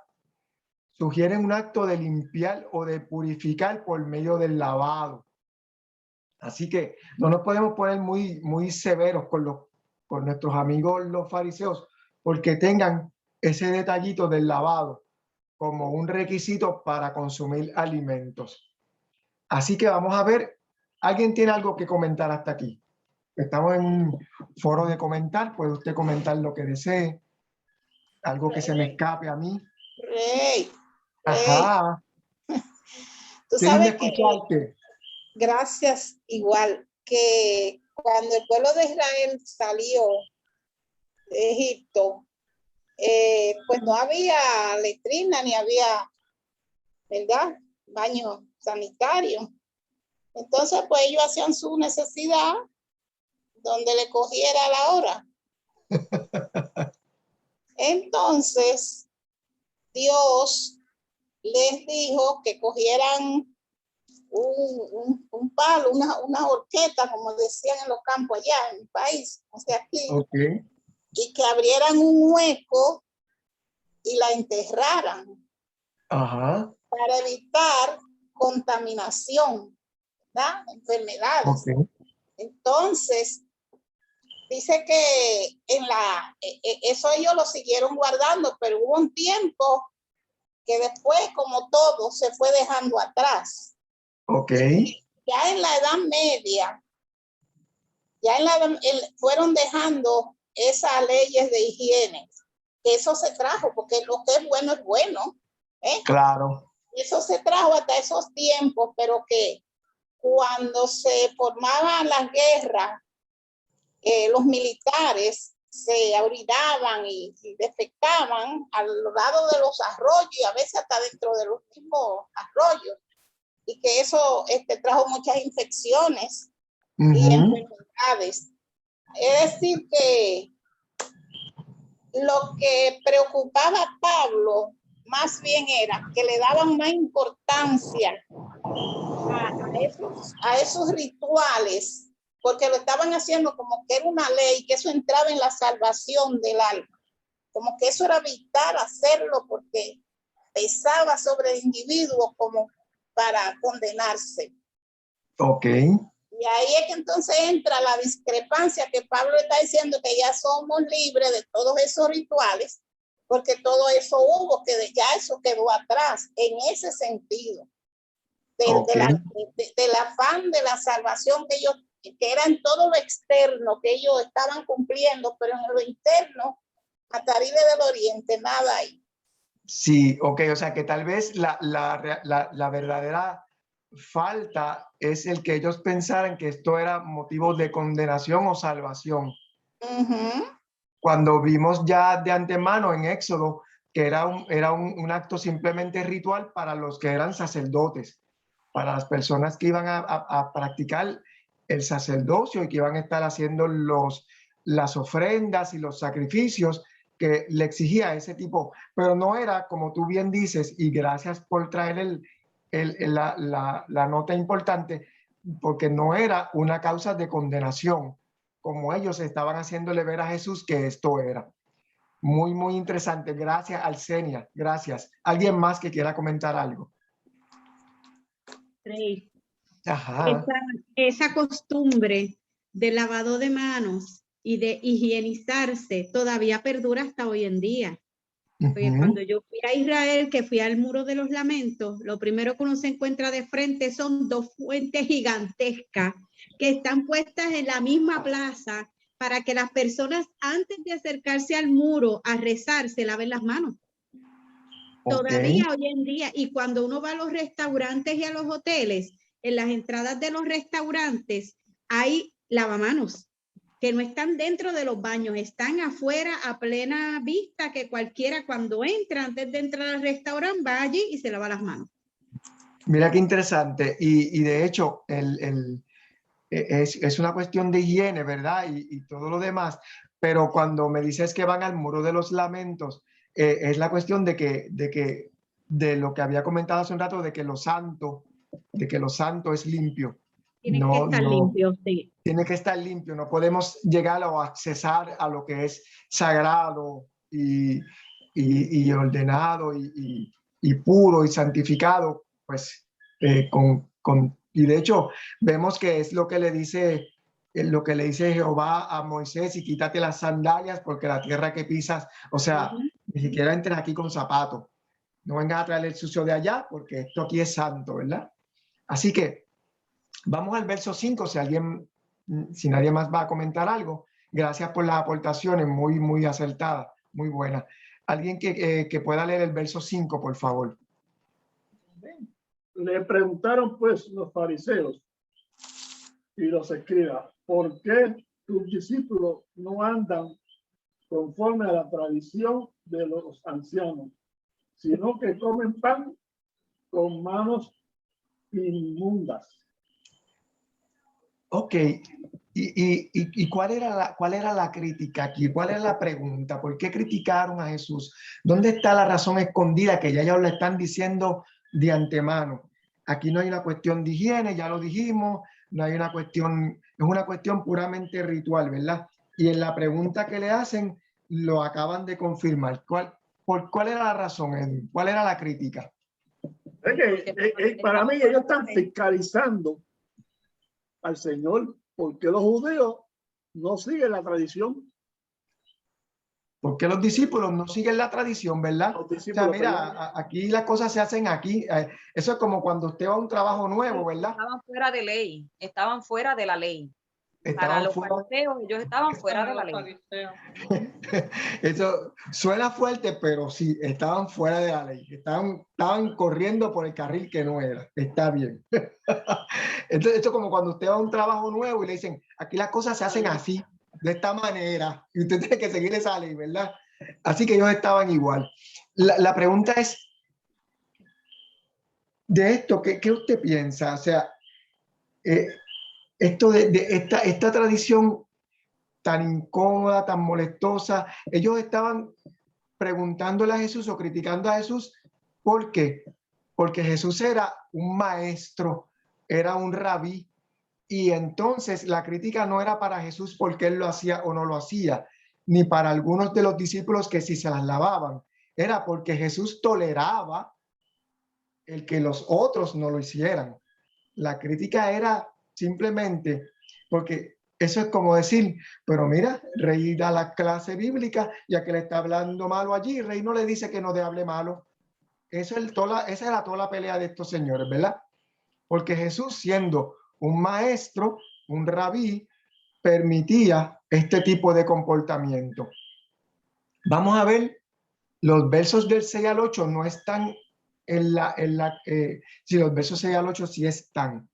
Sugieren un acto de limpiar o de purificar por medio del lavado. Así que no nos podemos poner muy severos con nuestros amigos los fariseos porque tengan ese detallito del lavado como un requisito para consumir alimentos. Así que vamos a ver, ¿alguien tiene algo que comentar hasta aquí? Estamos en un foro de comentar, puede usted comentar lo que desee, algo que se me escape a mí. Rey, Ajá. tú ¿Quieren sabes que, escucharte? gracias, igual, que cuando el pueblo de Israel salió de Egipto, pues no había letrina ni había, ¿verdad?, baño sanitario. Entonces, pues ellos hacían su necesidad donde le cogiera la hora. Entonces, Dios les dijo que cogieran un palo, una horqueta, como decían en los campos allá en mi país, o sea, aquí, y que abrieran un hueco y la enterraran para evitar contaminación, ¿verdad? Enfermedades. Entonces, dice que eso ellos lo siguieron guardando, pero hubo un tiempo que después, como todo, se fue dejando atrás. Ya en la Edad Media, fueron dejando esas leyes de higiene. Eso se trajo, porque lo que es bueno, ¿eh? Claro. Eso se trajo hasta esos tiempos, pero que cuando se formaban las guerras, los militares se orinaban y defecaban al lado de los arroyos y a veces hasta dentro de los mismos arroyos, y que eso trajo muchas infecciones y enfermedades. Es decir, que lo que preocupaba a Pablo más bien era que le daban más importancia a esos rituales, porque lo estaban haciendo como que era una ley, que eso entraba en la salvación del alma, como que eso era vital hacerlo porque pesaba sobre el individuo como para condenarse. Y ahí es que entonces entra la discrepancia que Pablo está diciendo, que ya somos libres de todos esos rituales, porque todo eso hubo, que ya eso quedó atrás, en ese sentido, del afán de la salvación que ellos, que era en todo lo externo, que ellos estaban cumpliendo, pero en lo interno, a Caribe del Oriente, nada hay. Sí, o sea que tal vez la verdadera falta es el que ellos pensaran que esto era motivo de condenación o salvación. Cuando vimos ya de antemano en Éxodo que era un acto simplemente ritual para los que eran sacerdotes, para las personas que iban a practicar el sacerdocio y que iban a estar haciendo las ofrendas y los sacrificios que le exigía ese tipo, pero no era, como tú bien dices, y gracias por traer la nota importante, porque no era una causa de condenación, como ellos estaban haciéndole ver a Jesús que esto era. Muy, muy interesante. Gracias, Alcenia. Gracias. ¿Alguien más que quiera comentar algo? Esa costumbre de lavado de manos y de higienizarse todavía perdura hasta hoy en día. Porque cuando yo fui a Israel, que fui al Muro de los Lamentos, lo primero que uno se encuentra de frente son dos fuentes gigantescas que están puestas en la misma plaza para que las personas, antes de acercarse al muro a rezar, se laven las manos. Todavía hoy en día, y cuando uno va a los restaurantes y a los hoteles, en las entradas de los restaurantes hay lavamanos que no están dentro de los baños, están afuera a plena vista, que cualquiera cuando entra, antes de entrar al restaurante, va allí y se lava las manos. Mira qué interesante. Y de hecho, es una cuestión de higiene, ¿verdad? Y todo lo demás. Pero cuando me dices que van al Muro de los Lamentos, es la cuestión de lo que había comentado hace un rato, de que lo santo es limpio. Tiene que estar limpio, sí. Tiene que estar limpio, no podemos llegar o accesar a lo que es sagrado y ordenado y puro y santificado, pues y de hecho vemos que es lo que le dice Jehová a Moisés: y quítate las sandalias porque la tierra que pisas, o sea, ni siquiera entres aquí con zapatos, no vengas a traer el sucio de allá porque esto aquí es santo, ¿verdad? Así que vamos al verso 5, si nadie más va a comentar algo. Gracias por las aportaciones, muy, muy acertadas, muy buenas. Alguien que pueda leer el verso 5, por favor. Le preguntaron pues los fariseos y los escribas: ¿por qué tus discípulos no andan conforme a la tradición de los ancianos, sino que comen pan con manos inmundas? Ok, ¿Y cuál era la crítica aquí? ¿Cuál era la pregunta? ¿Por qué criticaron a Jesús? ¿Dónde está la razón escondida que ya ellos le están diciendo de antemano? Aquí no hay una cuestión de higiene, ya lo dijimos, no hay una cuestión, es una cuestión puramente ritual, ¿verdad? Y en la pregunta que le hacen, lo acaban de confirmar. ¿Cuál era la razón, Edwin? ¿Cuál era la crítica? Es que, para mí ellos están fiscalizando al Señor porque los judíos no siguen la tradición. Porque los discípulos no siguen la tradición, ¿verdad? O sea, mira, aquí las cosas se hacen aquí. Eso es como cuando usted va a un trabajo nuevo, ¿verdad? Estaban fuera de ley, estaban fuera de la ley. Para Estaban los fuera. fariseos, ellos estaban fuera de la ley. Eso suena fuerte, pero sí, estaban fuera de la ley. Estaban corriendo por el carril que no era. Está bien. Entonces, esto es como cuando usted va a un trabajo nuevo y le dicen, aquí las cosas se hacen así, de esta manera, y usted tiene que seguir esa ley, ¿verdad? Así que ellos estaban igual. La pregunta es, de esto, ¿qué usted piensa? O sea, esto de esta tradición tan incómoda, tan molestosa, ellos estaban preguntándole a Jesús o criticando a Jesús. ¿Por qué? Porque Jesús era un maestro, era un rabí, y entonces la crítica no era para Jesús porque él lo hacía o no lo hacía, ni para algunos de los discípulos que sí se las lavaban, era porque Jesús toleraba el que los otros no lo hicieran. La crítica era simplemente porque eso es como decir, pero mira, Rey da la clase bíblica, ya que le está hablando malo allí, Rey no le dice que no le hable malo. Esa era toda la pelea de estos señores, ¿verdad? Porque Jesús, siendo un maestro, un rabí, permitía este tipo de comportamiento. Vamos a ver, los versos del 6 al 8 no están sí, los versos 6 al 8 sí están,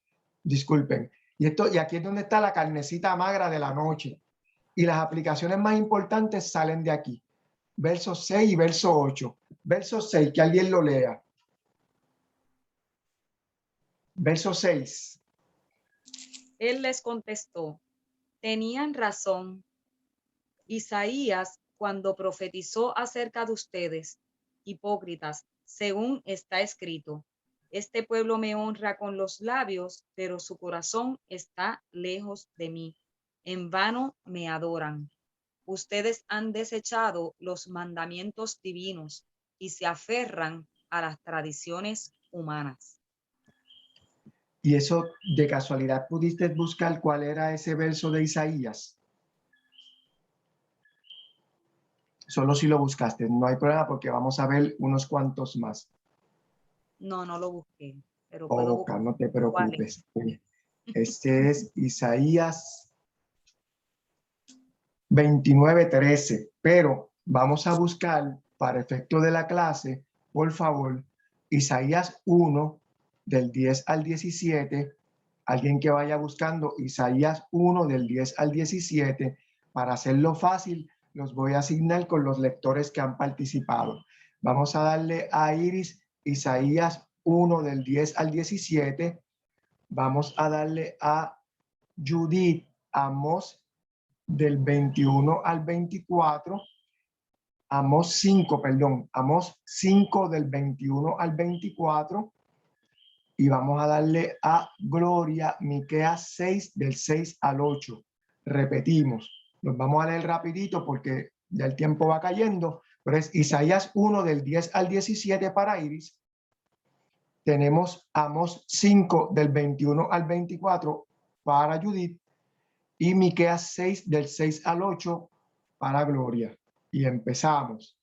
disculpen. Y aquí es donde está la carnecita magra de la noche. Y las aplicaciones más importantes salen de aquí. Verso 6 y verso 8. Verso 6, que alguien lo lea. Verso 6. Él les contestó, tenían razón Isaías cuando profetizó acerca de ustedes, hipócritas, según está escrito. Este pueblo me honra con los labios, pero su corazón está lejos de mí. En vano me adoran. Ustedes han desechado los mandamientos divinos y se aferran a las tradiciones humanas. Y eso, de casualidad, ¿pudiste buscar cuál era ese verso de Isaías? Solo si lo buscaste, no hay problema porque vamos a ver unos cuantos más. No lo busqué, pero puedo buscar. No te preocupes. Este es Isaías 29:13, pero vamos a buscar para efecto de la clase, por favor, Isaías 1 del 10 al 17, alguien que vaya buscando Isaías 1 del 10 al 17, para hacerlo fácil, los voy a asignar con los lectores que han participado. Vamos a darle a Iris Isaías 1 del 10 al 17. Vamos a darle a Judith Amós del 21 al 24. Amós 5 del 21 al 24. Y vamos a darle a Gloria Miqueas 6 del 6 al 8. Repetimos, los vamos a leer rapidito porque ya el tiempo va cayendo, pero es Isaías 1 del 10 al 17 para Iris. Tenemos Amós 5 del 21 al 24 para Judith y Miqueas 6 del 6 al 8 para Gloria. Y empezamos.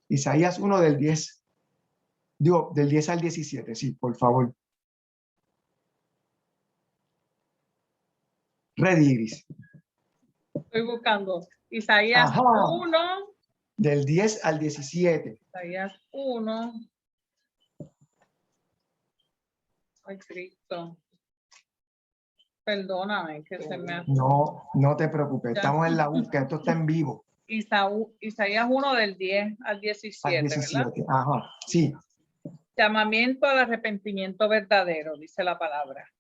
Isaías 1 del 10. Del 10 al 17, sí, por favor. Ready, Iris. Estoy buscando Isaías 1. Del 10 al 17. Isaías 1. Ay, Cristo. Perdóname que se me... No te preocupes, estamos en la búsqueda, esto está en vivo. Isaías 1 del 10 al 17, ¿verdad? Ajá, sí. Llamamiento al arrepentimiento verdadero, dice la palabra.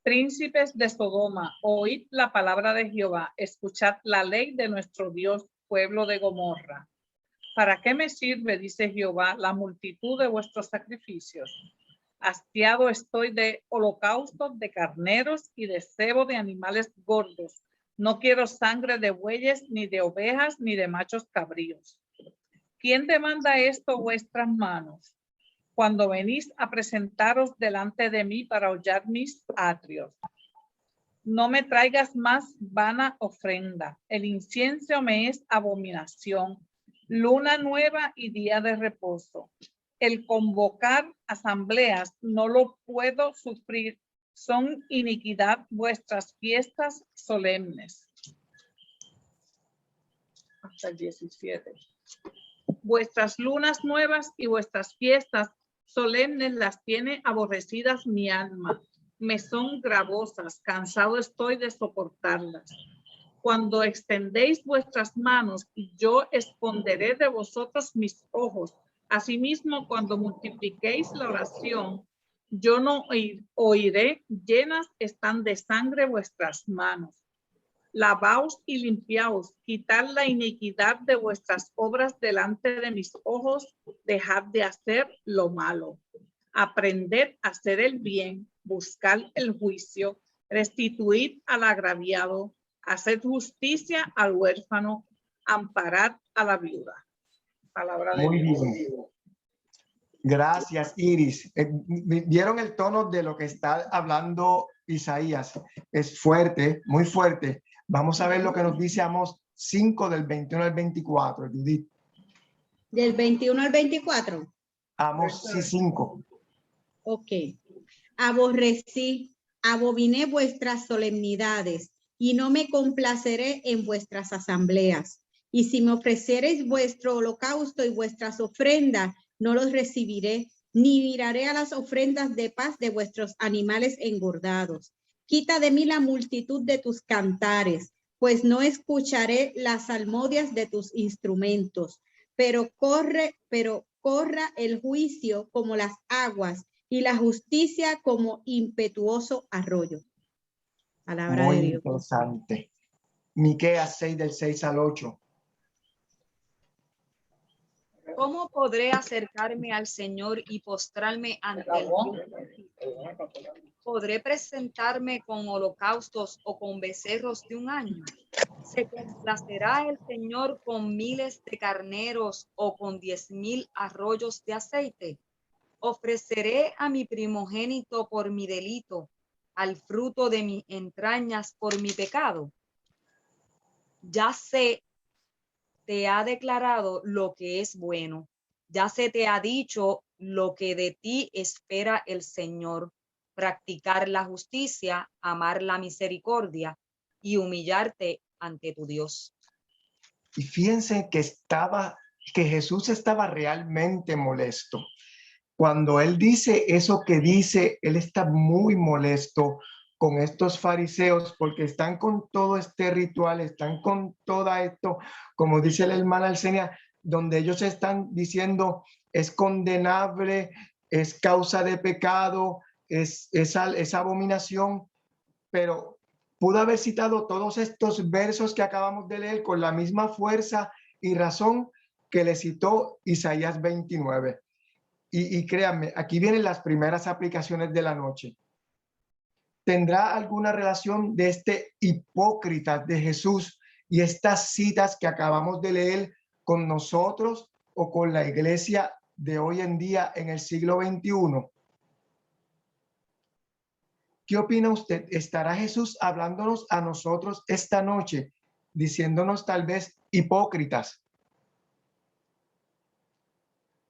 Príncipes de Sodoma, oíd la palabra de Jehová, escuchad la ley de nuestro Dios, pueblo de Gomorra. ¿Para qué me sirve, dice Jehová, la multitud de vuestros sacrificios? Hastiado estoy de holocaustos, de carneros y de cebo de animales gordos. No quiero sangre de bueyes, ni de ovejas, ni de machos cabríos. ¿Quién demanda esto vuestras manos? Cuando venís a presentaros delante de mí para hollar mis atrios. No me traigas más vana ofrenda. El incienso me es abominación. Luna nueva y día de reposo. El convocar asambleas no lo puedo sufrir. Son iniquidad vuestras fiestas solemnes. Hasta el 17. Vuestras lunas nuevas y vuestras fiestas solemnes las tiene aborrecidas mi alma. Me son gravosas, cansado estoy de soportarlas. Cuando extendéis vuestras manos, yo esconderé de vosotros mis ojos. Asimismo, cuando multipliquéis la oración, yo no oiré, llenas están de sangre vuestras manos. Lavaos y limpiaos, quitad la iniquidad de vuestras obras delante de mis ojos, dejad de hacer lo malo. Aprended a hacer el bien, buscad el juicio, restituid al agraviado, haced justicia al huérfano, amparad a la viuda. Palabra de Muy Dios. bien. Gracias, Iris. ¿Vieron el tono de lo que está hablando Isaías? Es fuerte, muy fuerte. Vamos a ver lo que nos dice Amós 5 del 21 al 24, Judith. Del 21 al 24. Amós 5. Ok. Aborrecí, abominé vuestras solemnidades y no me complaceré en vuestras asambleas. Y si me ofreciereis vuestro holocausto y vuestras ofrendas, no los recibiré, ni miraré a las ofrendas de paz de vuestros animales engordados. Quita de mí la multitud de tus cantares, pues no escucharé las salmodias de tus instrumentos. Pero corra el juicio como las aguas y la justicia como impetuoso arroyo. Palabra Muy de Dios. interesante. Miqueas 6 del 6 al 8. ¿Cómo podré acercarme al Señor y postrarme ante él? ¿Podré presentarme con holocaustos o con becerros de un año? ¿Se complacerá el Señor con miles de carneros o con 10,000 arroyos de aceite? ¿Ofreceré a mi primogénito por mi delito, al fruto de mis entrañas por mi pecado? Ya se te ha declarado lo que es bueno. Ya se te ha dicho lo que de ti espera el Señor. Practicar la justicia, amar la misericordia y humillarte ante tu Dios. Y fíjense que Jesús estaba realmente molesto. Cuando él dice eso que dice, él está muy molesto con estos fariseos porque están con todo este ritual, están con todo esto, como dice la hermana Alcenia, donde ellos están diciendo es condenable, es causa de pecado, es abominación, pero pudo haber citado todos estos versos que acabamos de leer con la misma fuerza y razón que le citó Isaías 29. Y créanme, aquí vienen las primeras aplicaciones de la noche. ¿Tendrá alguna relación de este hipócrita de Jesús y estas citas que acabamos de leer con nosotros o con la iglesia de hoy en día en el siglo XXI? ¿Qué opina usted? ¿Estará Jesús hablándonos a nosotros esta noche, diciéndonos tal vez hipócritas?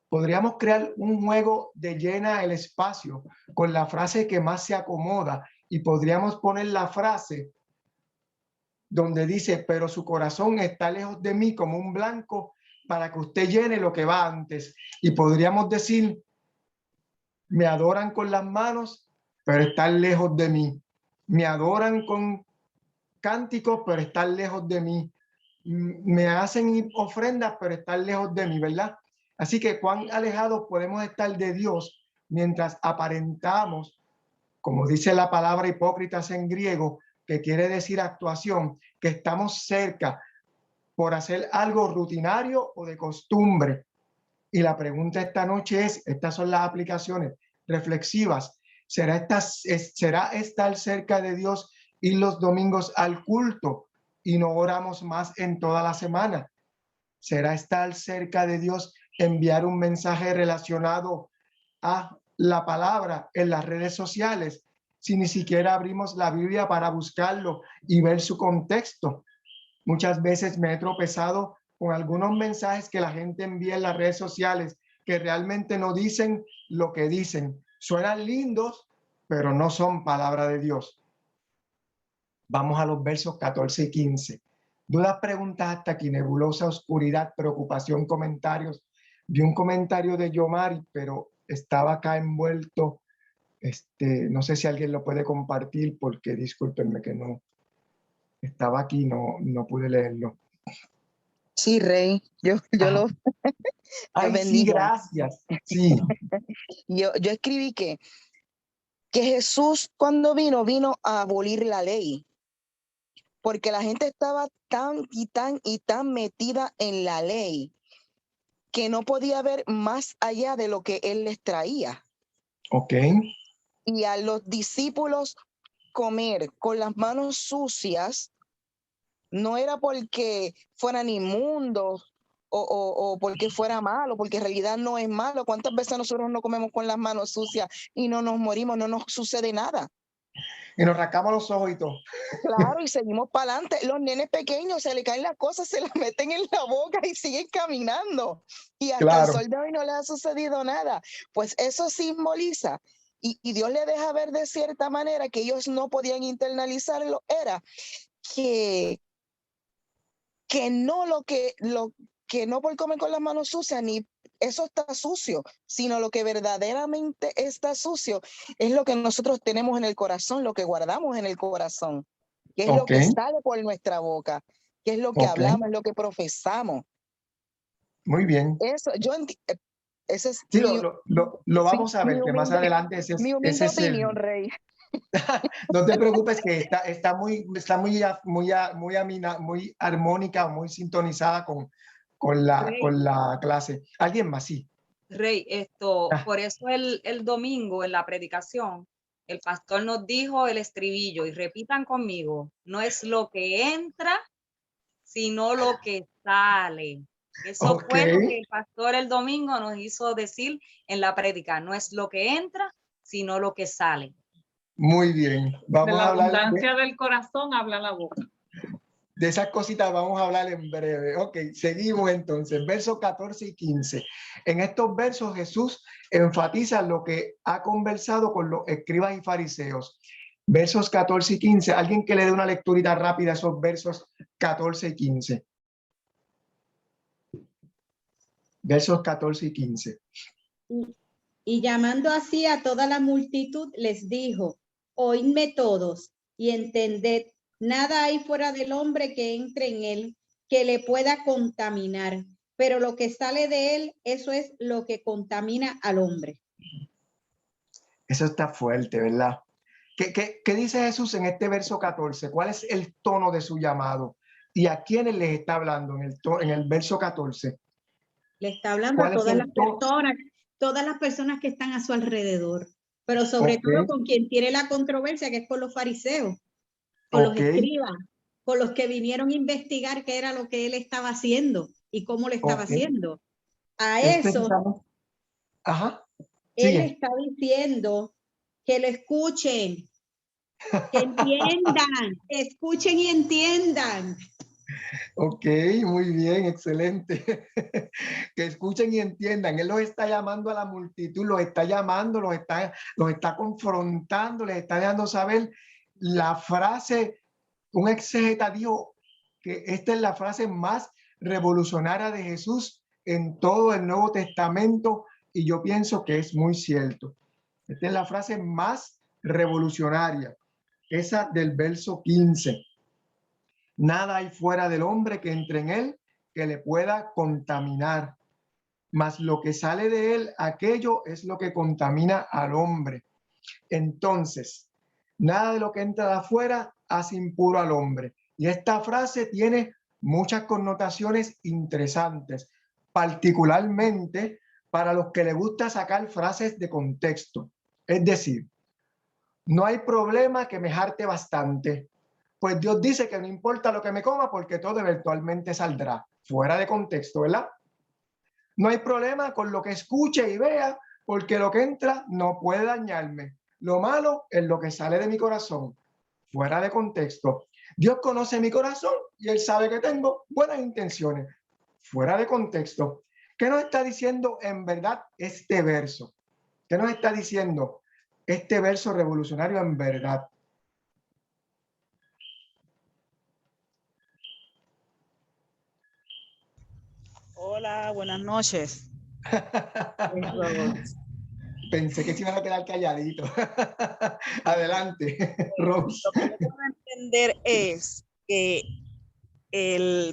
Podríamos crear un juego de llena el espacio con la frase que más se acomoda y podríamos poner la frase donde dice, pero su corazón está lejos de mí como un blanco para que usted llene lo que va antes. Y podríamos decir, me adoran con las manos, pero están lejos de mí. Me adoran con cánticos, pero están lejos de mí. Me hacen ofrendas, pero están lejos de mí, ¿verdad? Así que cuán alejados podemos estar de Dios mientras aparentamos como dice la palabra hipócritas en griego, que quiere decir actuación, que estamos cerca por hacer algo rutinario o de costumbre. Y la pregunta esta noche es, estas son las aplicaciones reflexivas, ¿será estar cerca de Dios ir los domingos al culto y no oramos más en toda la semana? ¿Será estar cerca de Dios enviar un mensaje relacionado a la palabra en las redes sociales si ni siquiera abrimos la Biblia para buscarlo y ver su contexto? Muchas veces me he tropezado con algunos mensajes que la gente envía en las redes sociales que realmente no dicen lo que dicen. Suenan lindos, pero no son palabra de Dios. Vamos a los versos 14 y 15. Dudas, preguntas hasta aquí, nebulosa, oscuridad, preocupación, comentarios. Vi un comentario de Yomari, pero estaba acá envuelto. No sé si alguien lo puede compartir porque discúlpenme que no estaba aquí, no pude leerlo. Sí, Rey, yo lo Ay, sí, bendiga. gracias. Sí. Yo escribí que Jesús cuando vino a abolir la ley, porque la gente estaba tan metida en la ley que no podía ver más allá de lo que él les traía. Ok. Y a los discípulos comer con las manos sucias no era porque fueran inmundos o porque fuera malo, porque en realidad no es malo. ¿Cuántas veces nosotros no comemos con las manos sucias y no nos morimos, no nos sucede nada? Y nos rascamos los ojos y todo. Claro, y seguimos para adelante. Los nenes pequeños se le caen las cosas, se las meten en la boca y siguen caminando. Y hasta el sol de hoy no les ha sucedido nada. Pues eso simboliza, y Dios le deja ver de cierta manera que ellos no podían internalizarlo, era que no que no por comer con las manos sucias, ni eso está sucio, sino lo que verdaderamente está sucio es lo que nosotros tenemos en el corazón, lo que guardamos en el corazón, que es lo que sale por nuestra boca, que es lo que hablamos, es lo que profesamos. Muy bien. Eso, ese es sí, lo vamos a ver, que más adelante mi humilde opinión, Rey. No te preocupes, que está muy armónica, muy sintonizada con la clase. ¿Alguien más? Sí. Rey, por eso el domingo en la predicación, el pastor nos dijo el estribillo, y repitan conmigo, no es lo que entra, sino lo que sale. Eso fue lo que el pastor el domingo nos hizo decir en la prédica, no es lo que entra, sino lo que sale. Muy bien. Vamos de la a hablar abundancia del corazón habla la boca. De esas cositas vamos a hablar en breve. Ok, seguimos entonces. Versos 14 y 15. En estos versos Jesús enfatiza lo que ha conversado con los escribas y fariseos. Versos 14 y 15. Alguien que le dé una lecturita rápida a esos versos 14 y 15. Versos 14 y 15. Y llamando así a toda la multitud, les dijo: oídme todos y entended, nada hay fuera del hombre que entre en él que le pueda contaminar, pero lo que sale de él, eso es lo que contamina al hombre. Eso está fuerte, ¿verdad? ¿Qué dice Jesús en este verso 14? ¿Cuál es el tono de su llamado? ¿Y a quiénes les está hablando en el verso 14? Le está hablando a todas las personas que están a su alrededor, pero sobre todo con quien tiene la controversia, que es con los fariseos, con los escribas, con los que vinieron a investigar qué era lo que él estaba haciendo y cómo lo estaba haciendo. A eso, él está diciendo que lo escuchen, que entiendan, escuchen y entiendan. Ok, muy bien, excelente. Que escuchen y entiendan. Él los está llamando a la multitud, los está llamando, los está confrontando, les está dejando saber la frase. Un exégeta dijo que esta es la frase más revolucionaria de Jesús en todo el Nuevo Testamento, y yo pienso que es muy cierto. Esta es la frase más revolucionaria, esa del verso 15. Nada hay fuera del hombre que entre en él que le pueda contaminar, mas lo que sale de él, aquello es lo que contamina al hombre. Entonces, nada de lo que entra de afuera hace impuro al hombre. Y esta frase tiene muchas connotaciones interesantes, particularmente para los que les gusta sacar frases de contexto. Es decir, no hay problema que me jarte bastante, pues Dios dice que no importa lo que me coma porque todo eventualmente saldrá. Fuera de contexto, ¿verdad? No hay problema con lo que escuche y vea porque lo que entra no puede dañarme. Lo malo es lo que sale de mi corazón. Fuera de contexto. Dios conoce mi corazón y Él sabe que tengo buenas intenciones. Fuera de contexto. ¿Qué nos está diciendo en verdad este verso? ¿Qué nos está diciendo este verso revolucionario en verdad? Hola, buenas noches. Pensé que se iban a quedar calladitos. Adelante, Rose. Lo que yo puedo entender es que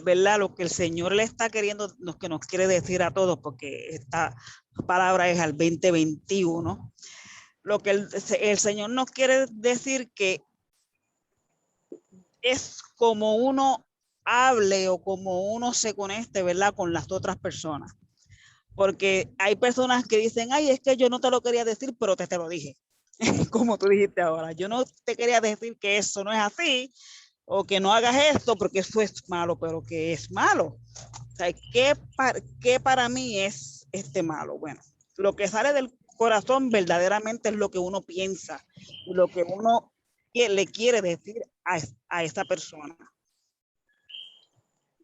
¿verdad? Lo que el Señor le está queriendo, lo que nos quiere decir a todos, porque esta palabra es al 2021, lo que el Señor nos quiere decir que es como uno hable o como uno se conecte, ¿verdad? Con las otras personas. Porque hay personas que dicen, ay, es que yo no te lo quería decir, pero te lo dije. Como tú dijiste ahora, yo no te quería decir que eso no es así, o que no hagas esto porque eso es malo, pero que es malo. O sea, ¿qué para mí es malo? Bueno, lo que sale del corazón verdaderamente es lo que uno piensa y lo que uno le quiere decir a esa persona.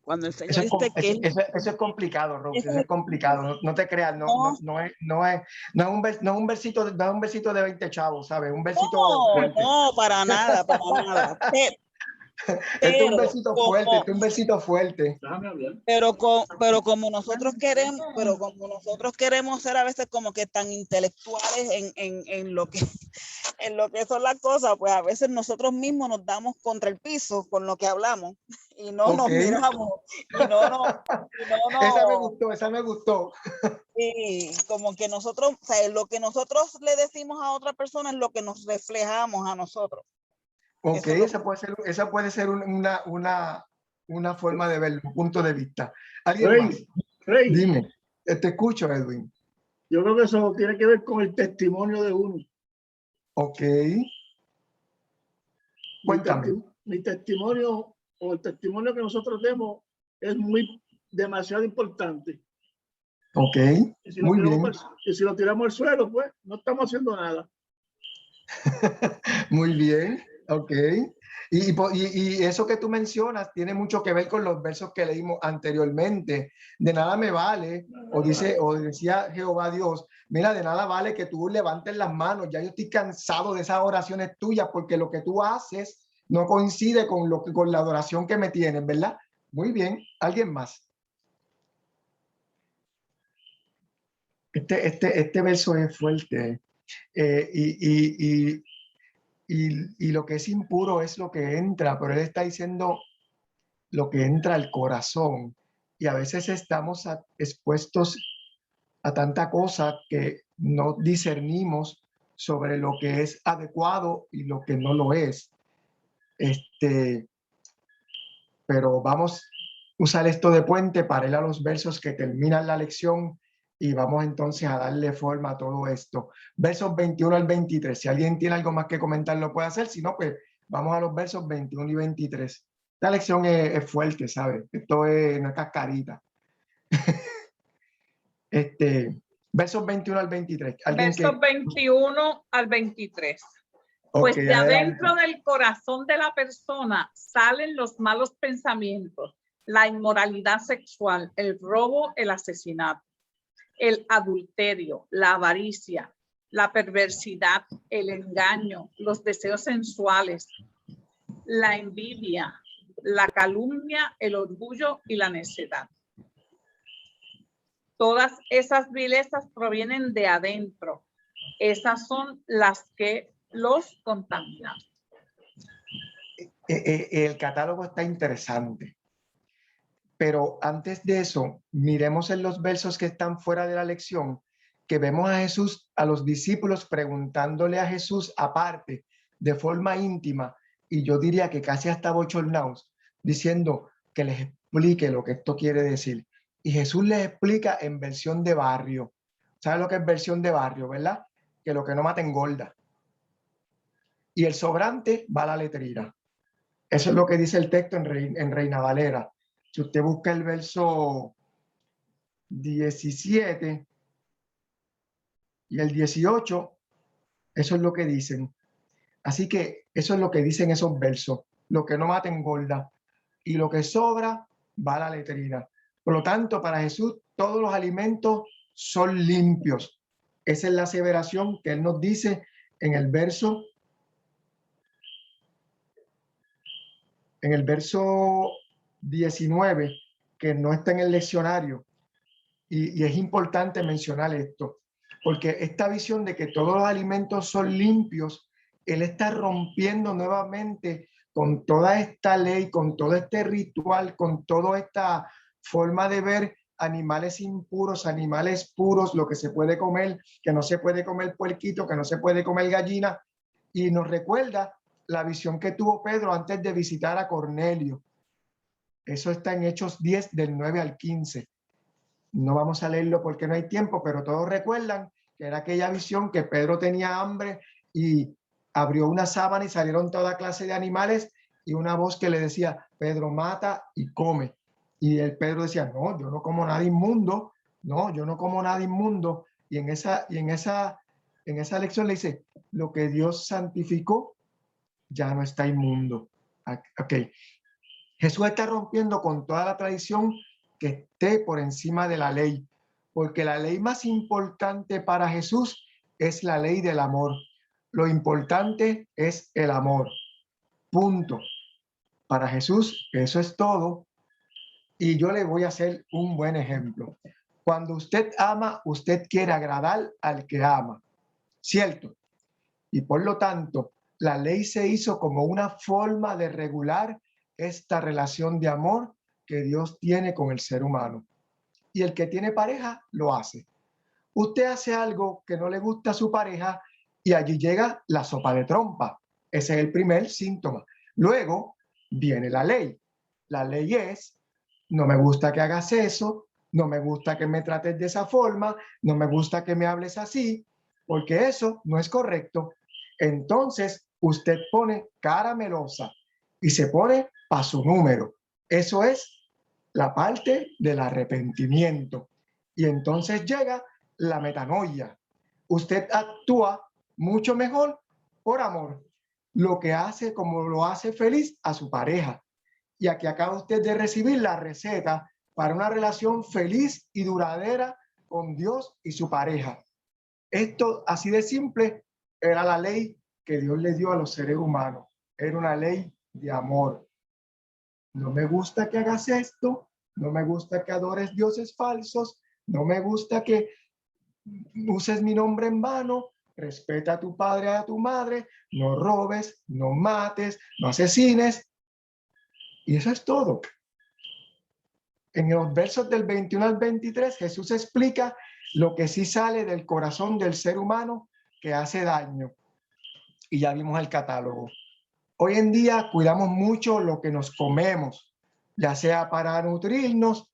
Cuando el Señor dice que eso es complicado, Rose, eso es complicado, no te creas, no es un versito de 20 chavos, ¿sabes? Un versito fuerte. No, para nada, para nada. Este es un versito fuerte. Pero como nosotros queremos ser a veces como que tan intelectuales en lo que son las cosas, pues a veces nosotros mismos nos damos contra el piso con lo que hablamos y no nos miramos y no. Esa me gustó. Y como que nosotros, o sea, lo que nosotros le decimos a otra persona es lo que nos reflejamos a nosotros. Ok, esa puede ser una forma de verlo, un punto de vista. ¿Alguien más? Dime, te escucho, Edwin. Yo creo que eso tiene que ver con el testimonio de uno. Ok. Cuéntame. Mi testimonio o el testimonio que nosotros demos es demasiado importante. Ok, muy bien. Y si lo tiramos al suelo, pues no estamos haciendo nada. Muy bien, ok. Y eso que tú mencionas tiene mucho que ver con los versos que leímos anteriormente. De nada me vale, o decía Jehová Dios, mira, de nada vale que tú levantes las manos. Ya yo estoy cansado de esas oraciones tuyas porque lo que tú haces no coincide con la adoración que me tienes, ¿verdad? Muy bien, ¿alguien más? Este verso es fuerte. Y lo que es impuro es lo que entra, pero él está diciendo lo que entra al corazón. Y a veces estamos expuestos a tanta cosa que no discernimos sobre lo que es adecuado y lo que no lo es. Pero vamos a usar esto de puente para ir a los versos que terminan la lección y vamos entonces a darle forma a todo esto. Versos 21 al 23. Si alguien tiene algo más que comentar, lo puede hacer. Si no, pues vamos a los versos 21 y 23. Esta lección es fuerte, ¿sabes? Esto no es cascarita. Versos 21 al 23. Versos 21 al 23. Pues Okay, de adentro del corazón de la persona salen los malos pensamientos, la inmoralidad sexual, el robo, el asesinato, el adulterio, la avaricia, la perversidad, el engaño, los deseos sensuales, la envidia, la calumnia, el orgullo y la necedad. Todas esas vilezas provienen de adentro. Esas son las que los contaminan. El catálogo está interesante. Pero antes de eso, miremos en los versos que están fuera de la lección que vemos a Jesús, a los discípulos preguntándole a Jesús aparte, de forma íntima, y yo diría que casi hasta bochornados, diciendo que les explique lo que esto quiere decir. Y Jesús les explica en versión de barrio. ¿Sabe lo que es versión de barrio, verdad? Que lo que no mata engorda. Y el sobrante va a la letrina. Eso es lo que dice el texto en Reina Valera. Si usted busca el verso 17 y el 18, eso es lo que dicen. Así que eso es lo que dicen esos versos. Lo que no mata engorda y lo que sobra va a la letrina. Por lo tanto, para Jesús todos los alimentos son limpios. Esa es la aseveración que él nos dice en el verso 19, que no está en el leccionario. Y es importante mencionar esto, porque esta visión de que todos los alimentos son limpios, él está rompiendo nuevamente con toda esta ley, con todo este ritual, con toda esta forma de ver animales impuros, animales puros, lo que se puede comer, que no se puede comer puerquito, que no se puede comer gallina. Y nos recuerda la visión que tuvo Pedro antes de visitar a Cornelio. Eso está en Hechos 10, del 9 al 15. No vamos a leerlo porque no hay tiempo, pero todos recuerdan que era aquella visión que Pedro tenía hambre y abrió una sábana y salieron toda clase de animales y una voz que le decía, Pedro, mata y come. Y el Pedro decía, no, yo no como nada inmundo, no, yo no como nada inmundo. Y en esa lección le dice, lo que Dios santificó ya no está inmundo. Ok. Jesús está rompiendo con toda la tradición que esté por encima de la ley, porque la ley más importante para Jesús es la ley del amor. Lo importante es el amor. Punto. Para Jesús eso es todo. Y yo le voy a hacer un buen ejemplo. Cuando usted ama, usted quiere agradar al que ama, ¿cierto? Y por lo tanto, la ley se hizo como una forma de regular esta relación de amor que Dios tiene con el ser humano. Y el que tiene pareja lo hace. Usted hace algo que no le gusta a su pareja y allí llega la sopa de trompa. Ese es el primer síntoma. Luego viene la ley. La ley es, no me gusta que hagas eso, no me gusta que me trates de esa forma, no me gusta que me hables así, porque eso no es correcto. Entonces usted pone cara melosa y se pone a su número. Eso es la parte del arrepentimiento. Y entonces llega la metanoia. Usted actúa mucho mejor por amor, lo que hace como lo hace feliz a su pareja. Y aquí acaba usted de recibir la receta para una relación feliz y duradera con Dios y su pareja. Esto, así de simple, era la ley que Dios le dio a los seres humanos. Era una ley de amor. No me gusta que hagas esto, no me gusta que adores dioses falsos, no me gusta que uses mi nombre en vano, respeta a tu padre y a tu madre, no robes, no mates, no asesines. Y eso es todo. En los versos del 21 al 23, Jesús explica lo que sí sale del corazón del ser humano que hace daño. Y ya vimos el catálogo. Hoy en día cuidamos mucho lo que nos comemos, ya sea para nutrirnos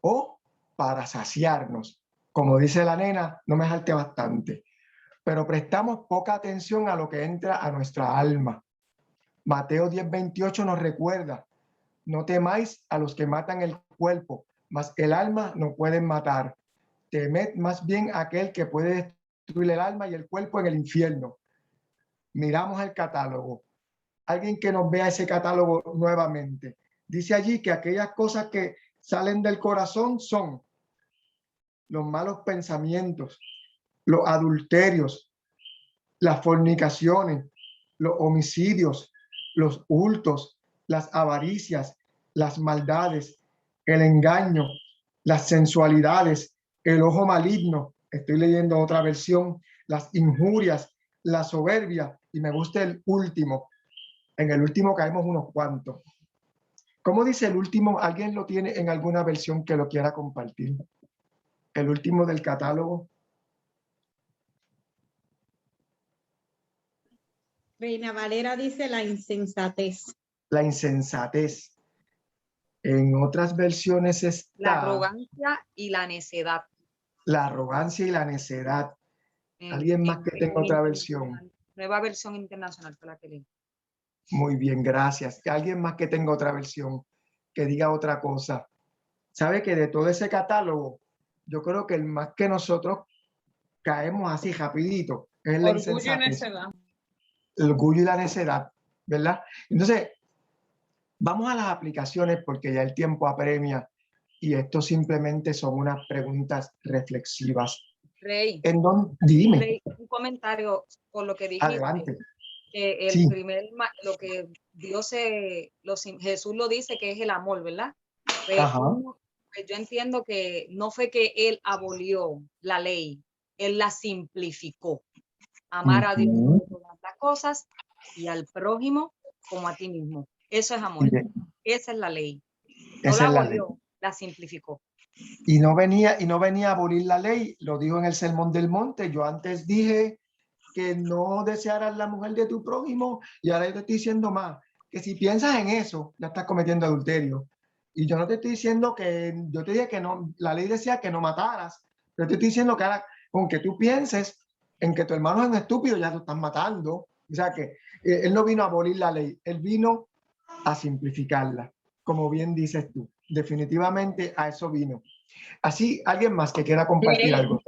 o para saciarnos. Como dice la nena, no me salte bastante. Pero prestamos poca atención a lo que entra a nuestra alma. Mateo 10:28 nos recuerda, no temáis a los que matan el cuerpo, mas el alma no pueden matar. Temed más bien a aquel que puede destruir el alma y el cuerpo en el infierno. Miramos el catálogo. Alguien que nos vea ese catálogo nuevamente. Dice allí que aquellas cosas que salen del corazón son los malos pensamientos, los adulterios, las fornicaciones, los homicidios, los hurtos, las avaricias, las maldades, el engaño, las sensualidades, el ojo maligno. Estoy leyendo otra versión, las injurias, la soberbia, y me gusta el último. En el último caemos unos cuantos. ¿Cómo dice el último? ¿Alguien lo tiene en alguna versión que lo quiera compartir? El último del catálogo. Reina Valera dice la insensatez. La insensatez. En otras versiones La está arrogancia y la necedad. la arrogancia y la necedad. ¿Alguien más que tenga otra versión? Nueva versión internacional fue la que leí. Muy bien, gracias. ¿Alguien más que tenga otra versión? Que diga otra cosa. ¿Sabe que de todo ese catálogo, yo creo que el más que nosotros caemos así rapidito es la Orgullo y insensatez? necedad. El orgullo y la necedad, ¿verdad? Entonces, vamos a las aplicaciones porque ya el tiempo apremia y esto simplemente son unas preguntas reflexivas. Rey, Dime. Rey, un comentario por lo que dijiste. Adelante. Que el Sí. lo que Jesús lo dice que es el amor, ¿verdad? Pues, Ajá. pues yo entiendo que no fue que él abolió la ley, él la simplificó. Amar a Dios sobre todas las cosas y al prójimo como a ti mismo. Eso es amor. Esa es la ley. No Esa la es la abolió, ley. la simplificó. Y no venía a abolir la ley, lo dijo en el Sermón del Monte. Yo antes dije que no desearas la mujer de tu prójimo y ahora yo te estoy diciendo más, que si piensas en eso, ya estás cometiendo adulterio. Y yo no te estoy diciendo que, yo te dije que no, la ley decía que no mataras, pero te estoy diciendo que ahora, aunque tú pienses en que tu hermano es un estúpido, ya lo estás matando. O sea que él no vino a abolir la ley, él vino a simplificarla, como bien dices tú. Definitivamente a eso vino. Así, alguien más que quiera compartir algo.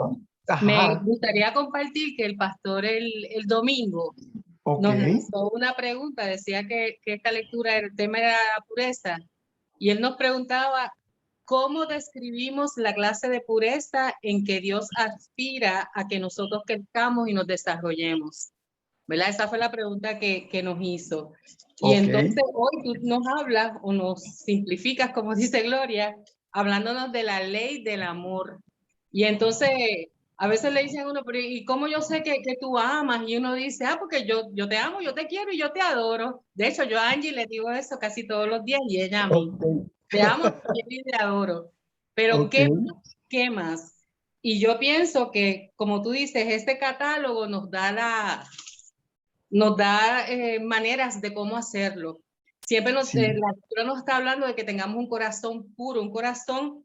Me gustaría compartir que el pastor el domingo nos lanzó una pregunta, decía que esta lectura, el tema era la pureza, y él nos preguntaba cómo describimos la clase de pureza en que Dios aspira a que nosotros crezcamos y nos desarrollemos. ¿Verdad? Esa fue la pregunta que nos hizo. Y entonces hoy tú nos hablas o nos simplificas, como dice Gloria, hablándonos de la ley del amor. Y entonces a veces le dicen a uno, pero ¿y cómo yo sé que tú amas? Y uno dice, porque yo te amo, yo te quiero y yo te adoro. De hecho, yo a Angie le digo eso casi todos los días y ella a mí. Te amo, te quiero y te adoro. Pero ¿qué más? Y yo pienso que, como tú dices, este catálogo nos da maneras de cómo hacerlo. Siempre la lectura nos está hablando de que tengamos un corazón puro, un corazón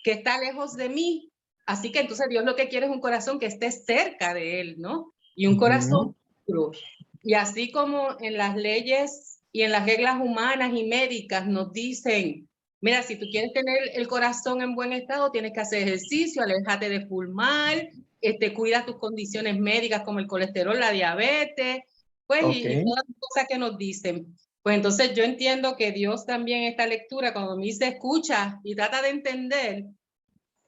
que está lejos de mí. Así que entonces Dios lo que quiere es un corazón que esté cerca de Él, ¿no? Y un corazón puro. Y así como en las leyes y en las reglas humanas y médicas nos dicen, mira, si tú quieres tener el corazón en buen estado, tienes que hacer ejercicio, aléjate de fumar, cuida tus condiciones médicas como el colesterol, la diabetes, pues, y todas las cosas que nos dicen. Pues entonces yo entiendo que Dios también esta lectura, cuando me dice escucha y trata de entender,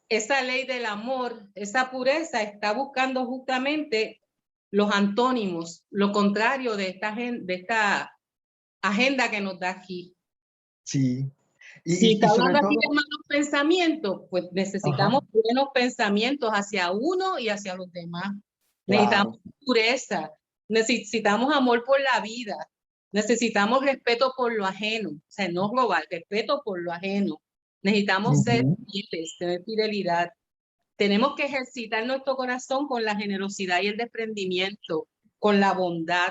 esa ley del amor, esa pureza, está buscando justamente los antónimos, lo contrario de esta agenda que nos da aquí. Sí. Si está hablando aquí de malos pensamientos, pues necesitamos buenos pensamientos hacia uno y hacia los demás. Necesitamos pureza, necesitamos amor por la vida, necesitamos respeto por lo ajeno, o sea, no robar, respeto por lo ajeno. Necesitamos ser fieles, tener fidelidad. Tenemos que ejercitar nuestro corazón con la generosidad y el desprendimiento, con la bondad,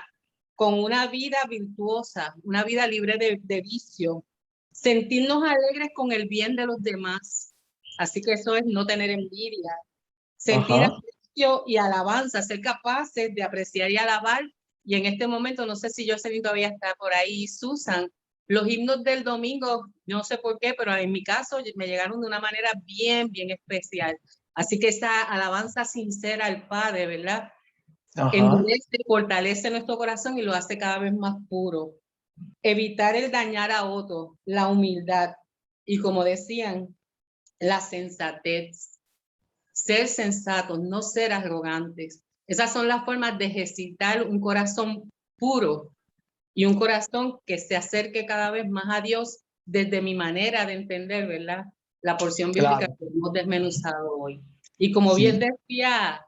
con una vida virtuosa, una vida libre de vicio. Sentirnos alegres con el bien de los demás. Así que eso es no tener envidia. Sentir aprecio y alabanza, ser capaces de apreciar y alabar. Y en este momento, no sé si Jocelyn todavía está por ahí, Susan, los himnos del domingo, no sé por qué, pero en mi caso me llegaron de una manera bien especial. Así que esa alabanza sincera al Padre, ¿verdad? Endurece, fortalece nuestro corazón y lo hace cada vez más puro. Evitar el dañar a otros, la humildad y, como decían, la sensatez. Ser sensatos, no ser arrogantes. Esas son las formas de ejercitar un corazón puro y un corazón que se acerque cada vez más a Dios desde mi manera de entender, ¿verdad? La porción bíblica que hemos desmenuzado hoy. Y como bien decía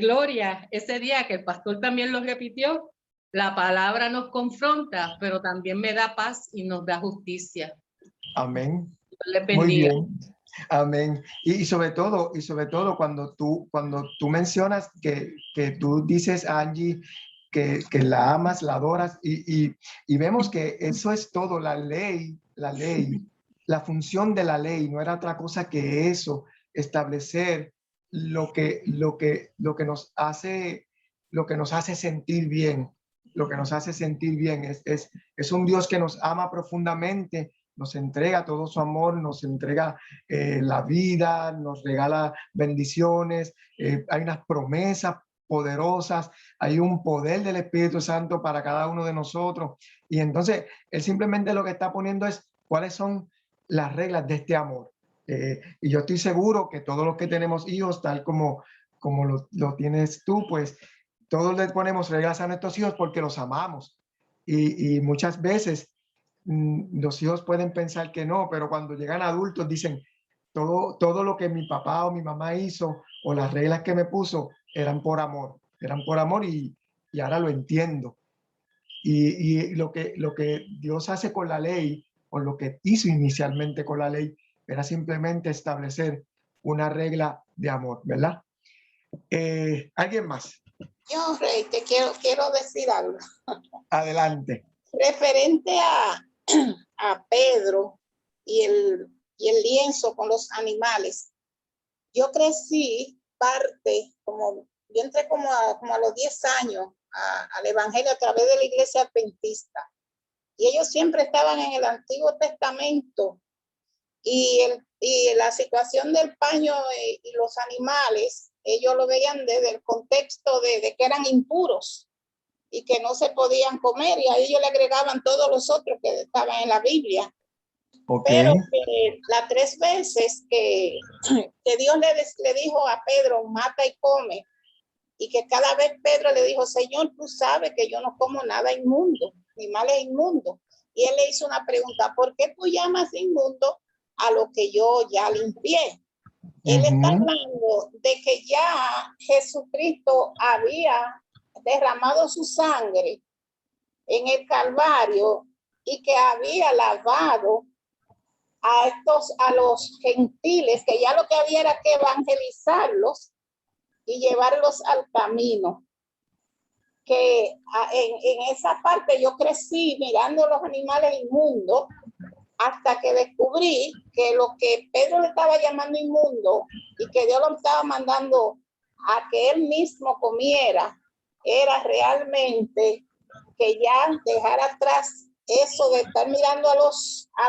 Gloria, ese día que el pastor también lo repitió, la palabra nos confronta, pero también me da paz y nos da justicia. Amén. Dios les bendiga. Muy bien. Amén. Y sobre todo cuando tú mencionas que tú dices, Angie, que la amas, la adoras y vemos que eso es todo, la ley, la función de la ley no era otra cosa que eso, establecer lo que nos hace sentir bien, lo que nos hace sentir bien. Es un Dios que nos ama profundamente, nos entrega todo su amor, nos entrega la vida, nos regala bendiciones, hay unas promesas poderosas, hay un poder del Espíritu Santo para cada uno de nosotros. Y entonces, Él simplemente lo que está poniendo es cuáles son las reglas de este amor. Y yo estoy seguro que todos los que tenemos hijos, tal como lo tienes tú, pues todos le ponemos reglas a nuestros hijos porque los amamos. Y muchas veces los hijos pueden pensar que no, pero cuando llegan adultos dicen, todo lo que mi papá o mi mamá hizo o las reglas que me puso eran por amor y ahora lo entiendo. Y lo que Dios hace con la ley, o lo que hizo inicialmente con la ley, era simplemente establecer una regla de amor, ¿verdad? ¿Alguien más? Yo, Rey, te quiero decir algo. Adelante. Referente a Pedro y el lienzo con los animales. Yo crecí yo entré como a los 10 años al Evangelio a través de la Iglesia Adventista. Y ellos siempre estaban en el Antiguo Testamento. Y la situación del paño y los animales, ellos lo veían desde el contexto de que eran impuros y que no se podían comer. Y a ellos le agregaban todos los otros que estaban en la Biblia. Okay. Pero las 3 veces que Dios le dijo a Pedro, mata y come, y que cada vez Pedro le dijo, Señor, tú sabes que yo no como nada inmundo, animales inmundos. Y él le hizo una pregunta, ¿por qué tú llamas inmundo a lo que yo ya limpié? Él está hablando de que ya Jesucristo había derramado su sangre en el Calvario y que había lavado a los gentiles, que ya lo que había era que evangelizarlos y llevarlos al camino. Que en esa parte yo crecí mirando los animales inmundos hasta que descubrí que lo que Pedro le estaba llamando inmundo y que Dios lo estaba mandando a que él mismo comiera era realmente que ya dejara atrás eso de estar mirando a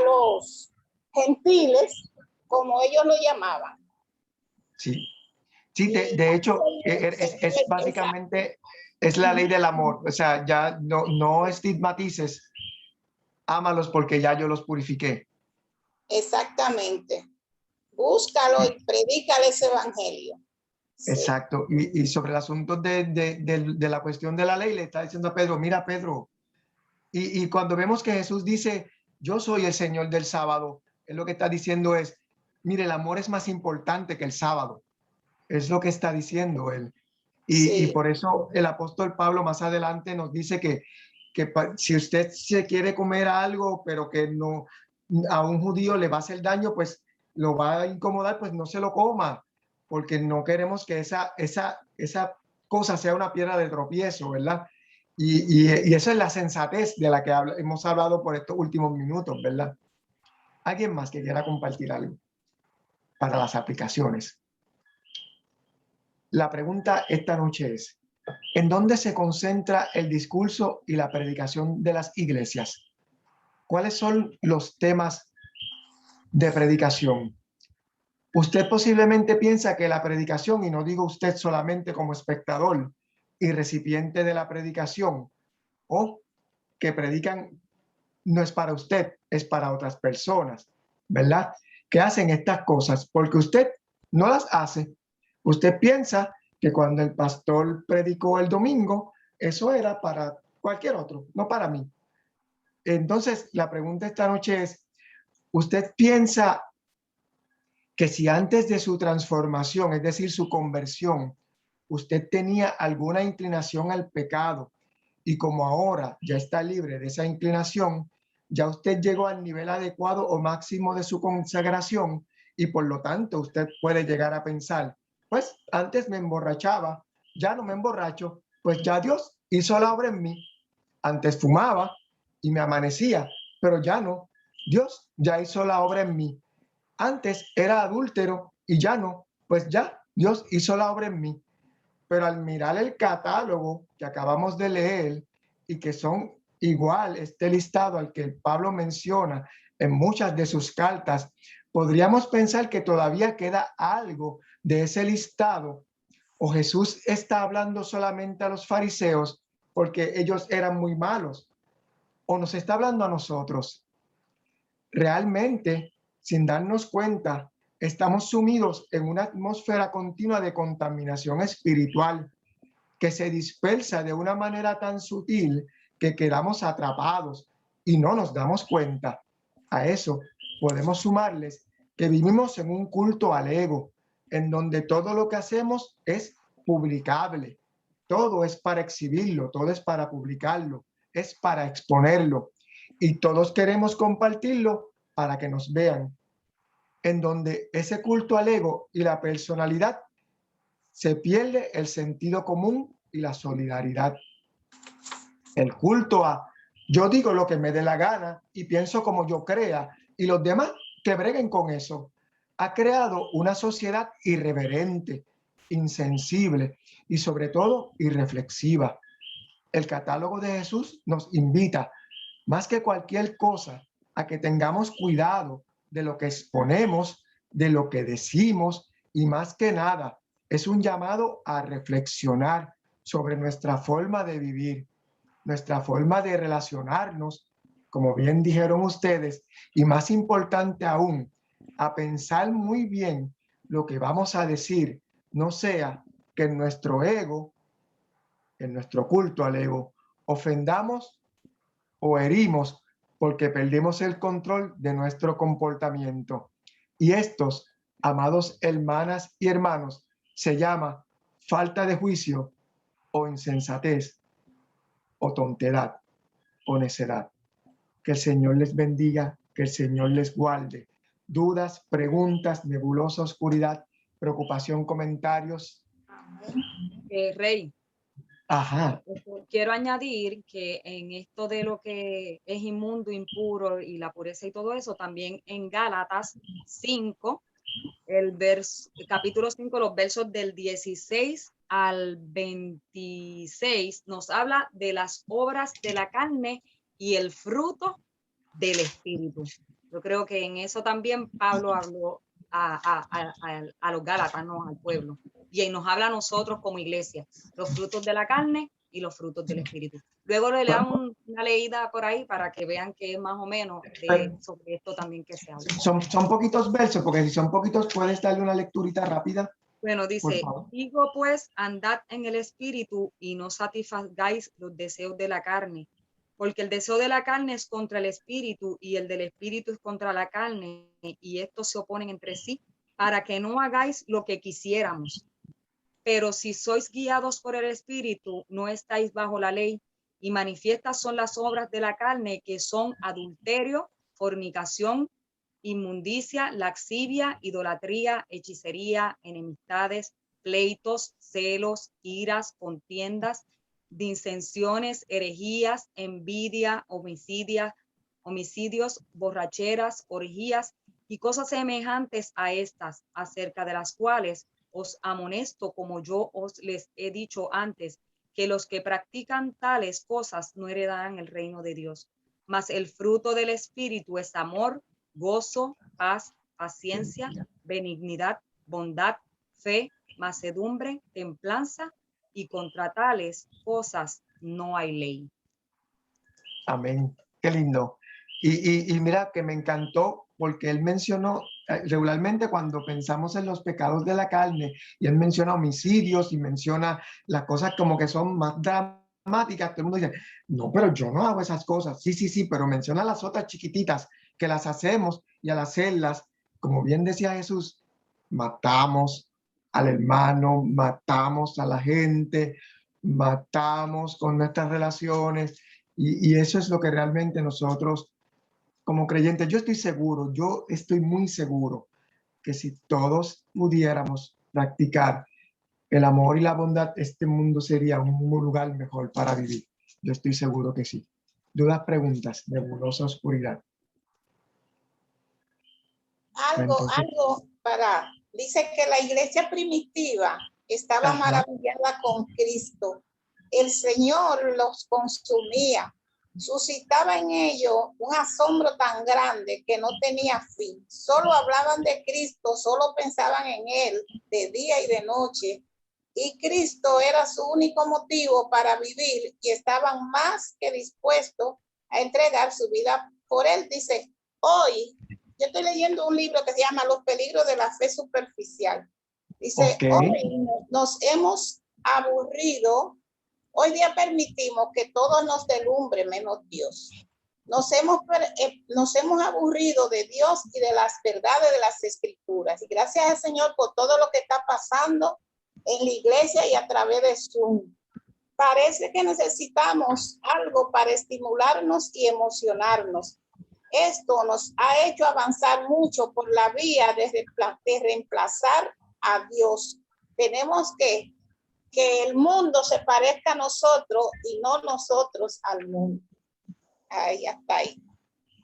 los gentiles, como ellos lo llamaban. Sí, de hecho, es básicamente, es la ley del amor. O sea, ya no estigmatices, ámalos porque ya yo los purifiqué. Exactamente. Búscalo y predícale ese evangelio. Sí. Exacto. Y sobre el asunto de la cuestión de la ley, le está diciendo a Pedro, mira, Pedro, y cuando vemos que Jesús dice, yo soy el Señor del sábado, él lo que está diciendo es, mire, el amor es más importante que el sábado. Es lo que está diciendo él. Y por eso el apóstol Pablo más adelante nos dice que si usted se quiere comer algo, pero que no a un judío le va a hacer daño, pues lo va a incomodar, pues no se lo coma, porque no queremos que esa cosa sea una piedra de tropiezo, ¿verdad? Y eso es la sensatez de la que hemos hablado por estos últimos minutos, ¿verdad? ¿Alguien más que quiera compartir algo para las aplicaciones? La pregunta esta noche es, ¿en dónde se concentra el discurso y la predicación de las iglesias? ¿Cuáles son los temas de predicación? Usted posiblemente piensa que la predicación, y no digo usted solamente como espectador y recipiente de la predicación, o que predican no es para usted, es para otras personas, ¿verdad? Que hacen estas cosas porque usted no las hace. Usted piensa que cuando el pastor predicó el domingo, eso era para cualquier otro, no para mí. Entonces, la pregunta esta noche es, ¿usted piensa que si antes de su transformación, es decir, su conversión, usted tenía alguna inclinación al pecado y como ahora ya está libre de esa inclinación, ya usted llegó al nivel adecuado o máximo de su consagración y por lo tanto usted puede llegar a pensar, pues antes me emborrachaba, ya no me emborracho, pues ya Dios hizo la obra en mí. Antes fumaba y me amanecía, pero ya no. Dios ya hizo la obra en mí. Antes era adúltero y ya no. Pues ya, Dios hizo la obra en mí. Pero al mirar el catálogo que acabamos de leer y que son igual este listado al que Pablo menciona en muchas de sus cartas, podríamos pensar que todavía queda algo de ese listado, o Jesús está hablando solamente a los fariseos porque ellos eran muy malos, o nos está hablando a nosotros. Realmente, sin darnos cuenta, estamos sumidos en una atmósfera continua de contaminación espiritual que se dispersa de una manera tan sutil que quedamos atrapados y no nos damos cuenta. A eso podemos sumarles que vivimos en un culto al ego, en donde todo lo que hacemos es publicable, todo es para exhibirlo, todo es para publicarlo, es para exponerlo y todos queremos compartirlo para que nos vean, en donde ese culto al ego y la personalidad se pierde el sentido común y la solidaridad. El culto a yo digo lo que me dé la gana y pienso como yo crea y los demás que breguen con eso, ha creado una sociedad irreverente, insensible y sobre todo irreflexiva. El catálogo de Jesús nos invita más que cualquier cosa a que tengamos cuidado de lo que exponemos, de lo que decimos y más que nada es un llamado a reflexionar sobre nuestra forma de vivir, nuestra forma de relacionarnos, como bien dijeron ustedes, y más importante aún, a pensar muy bien lo que vamos a decir, no sea que en nuestro ego, en nuestro culto al ego, ofendamos o herimos porque perdimos el control de nuestro comportamiento. Y estos, amados hermanas y hermanos, se llama falta de juicio o insensatez o tontedad o necedad. Que el Señor les bendiga, que el Señor les guarde. Dudas, preguntas, nebulosa oscuridad, preocupación, comentarios. Rey. Ajá. Quiero añadir que en esto de lo que es inmundo, impuro y la pureza y todo eso, también en Gálatas 5, el capítulo 5, los versos del 16 al 26, nos habla de las obras de la carne y el fruto del espíritu. Yo creo que en eso también Pablo habló a los Gálatas, ¿no? Al pueblo. Y nos habla a nosotros como iglesia, los frutos de la carne y los frutos del espíritu. Luego le dan una leída por ahí para que vean que es más o menos sobre esto también que se habla. Son poquitos versos, porque si son poquitos puedes darle una lecturita rápida. Bueno, dice, digo pues, andad en el espíritu y no satisfagáis los deseos de la carne, porque el deseo de la carne es contra el espíritu y el del espíritu es contra la carne, y estos se oponen entre sí para que no hagáis lo que quisiéramos. Pero si sois guiados por el espíritu, no estáis bajo la ley, y manifiestas son las obras de la carne, que son adulterio, fornicación, inmundicia, laxivia, idolatría, hechicería, enemistades, pleitos, celos, iras, contiendas, disensiones, herejías, envidia, homicidios, borracheras, orgías y cosas semejantes a estas, acerca de las cuales os amonesto, como yo os les he dicho antes, que los que practican tales cosas no heredarán el reino de Dios. Mas el fruto del espíritu es amor, gozo, paz, paciencia, benignidad, bondad, fe, mansedumbre, templanza, y contra tales cosas no hay ley. Amén. Qué lindo. Y mira que me encantó porque él mencionó regularmente cuando pensamos en los pecados de la carne y él menciona homicidios y menciona las cosas como que son más dramáticas. Todo el mundo dice, no, pero yo no hago esas cosas. Sí, pero menciona las otras chiquititas que las hacemos y al hacerlas, como bien decía Jesús, matamos al hermano, matamos a la gente, matamos con nuestras relaciones y eso es lo que realmente nosotros como creyentes, yo estoy muy seguro que si todos pudiéramos practicar el amor y la bondad, este mundo sería un lugar mejor para vivir. Yo estoy seguro que sí. ¿Dudas, preguntas? Nebulosa oscuridad. Dice que la iglesia primitiva estaba maravillada con Cristo. El Señor los consumía. Suscitaba en ellos un asombro tan grande que no tenía fin. Solo hablaban de Cristo, solo pensaban en Él de día y de noche. Y Cristo era su único motivo para vivir y estaban más que dispuestos a entregar su vida por Él. Dice, hoy, yo estoy leyendo un libro que se llama Los peligros de la fe superficial. Dice, hoy nos hemos aburrido. Hoy día permitimos que todo nos delumbre menos Dios. Nos hemos aburrido de Dios y de las verdades de las Escrituras. Y gracias al Señor por todo lo que está pasando en la iglesia y a través de Zoom. Parece que necesitamos algo para estimularnos y emocionarnos. Esto nos ha hecho avanzar mucho por la vía de reemplazar a Dios. Tenemos que el mundo se parezca a nosotros y no nosotros al mundo. Ahí está ahí.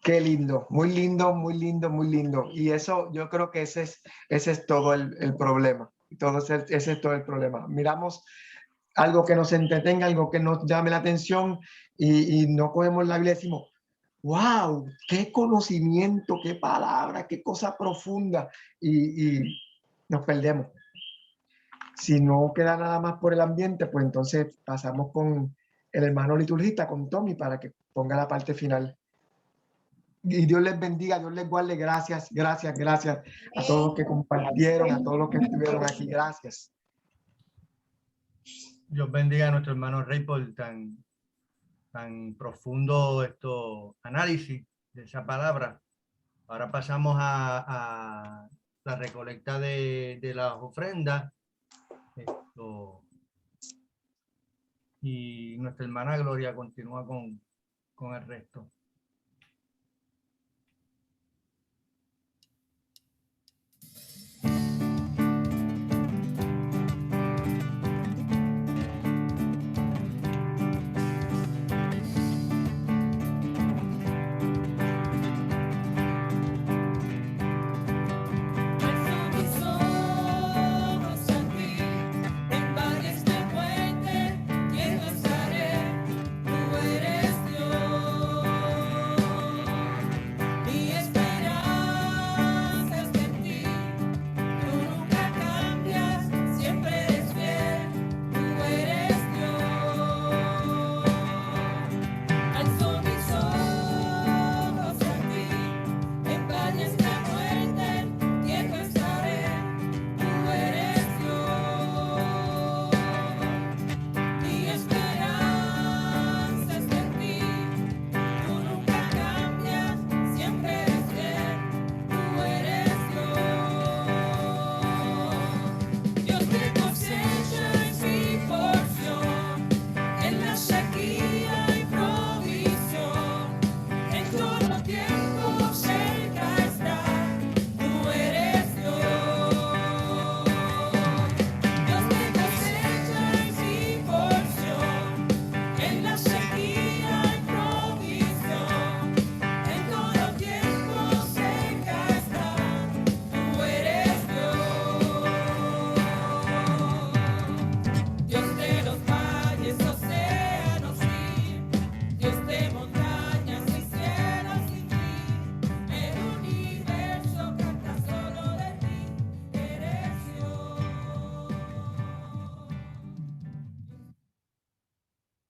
Qué lindo, muy lindo, muy lindo, muy lindo. Y eso, yo creo que ese es todo el problema. Ese es todo el problema. Miramos algo que nos entretenga, algo que nos llame la atención y no cogemos la Biblia y decimos, wow, qué conocimiento, qué palabra, qué cosa profunda. Y nos perdemos. Si no queda nada más por el ambiente, pues entonces pasamos con el hermano liturgista, con Tommy, para que ponga la parte final. Y Dios les bendiga, Dios les guarde. Gracias, gracias, gracias a todos los que compartieron, a todos los que estuvieron aquí. Gracias. Dios bendiga a nuestro hermano Rey por tan profundo análisis de esa palabra. Ahora pasamos a la recolecta de las ofrendas. Y nuestra hermana Gloria continúa con el resto.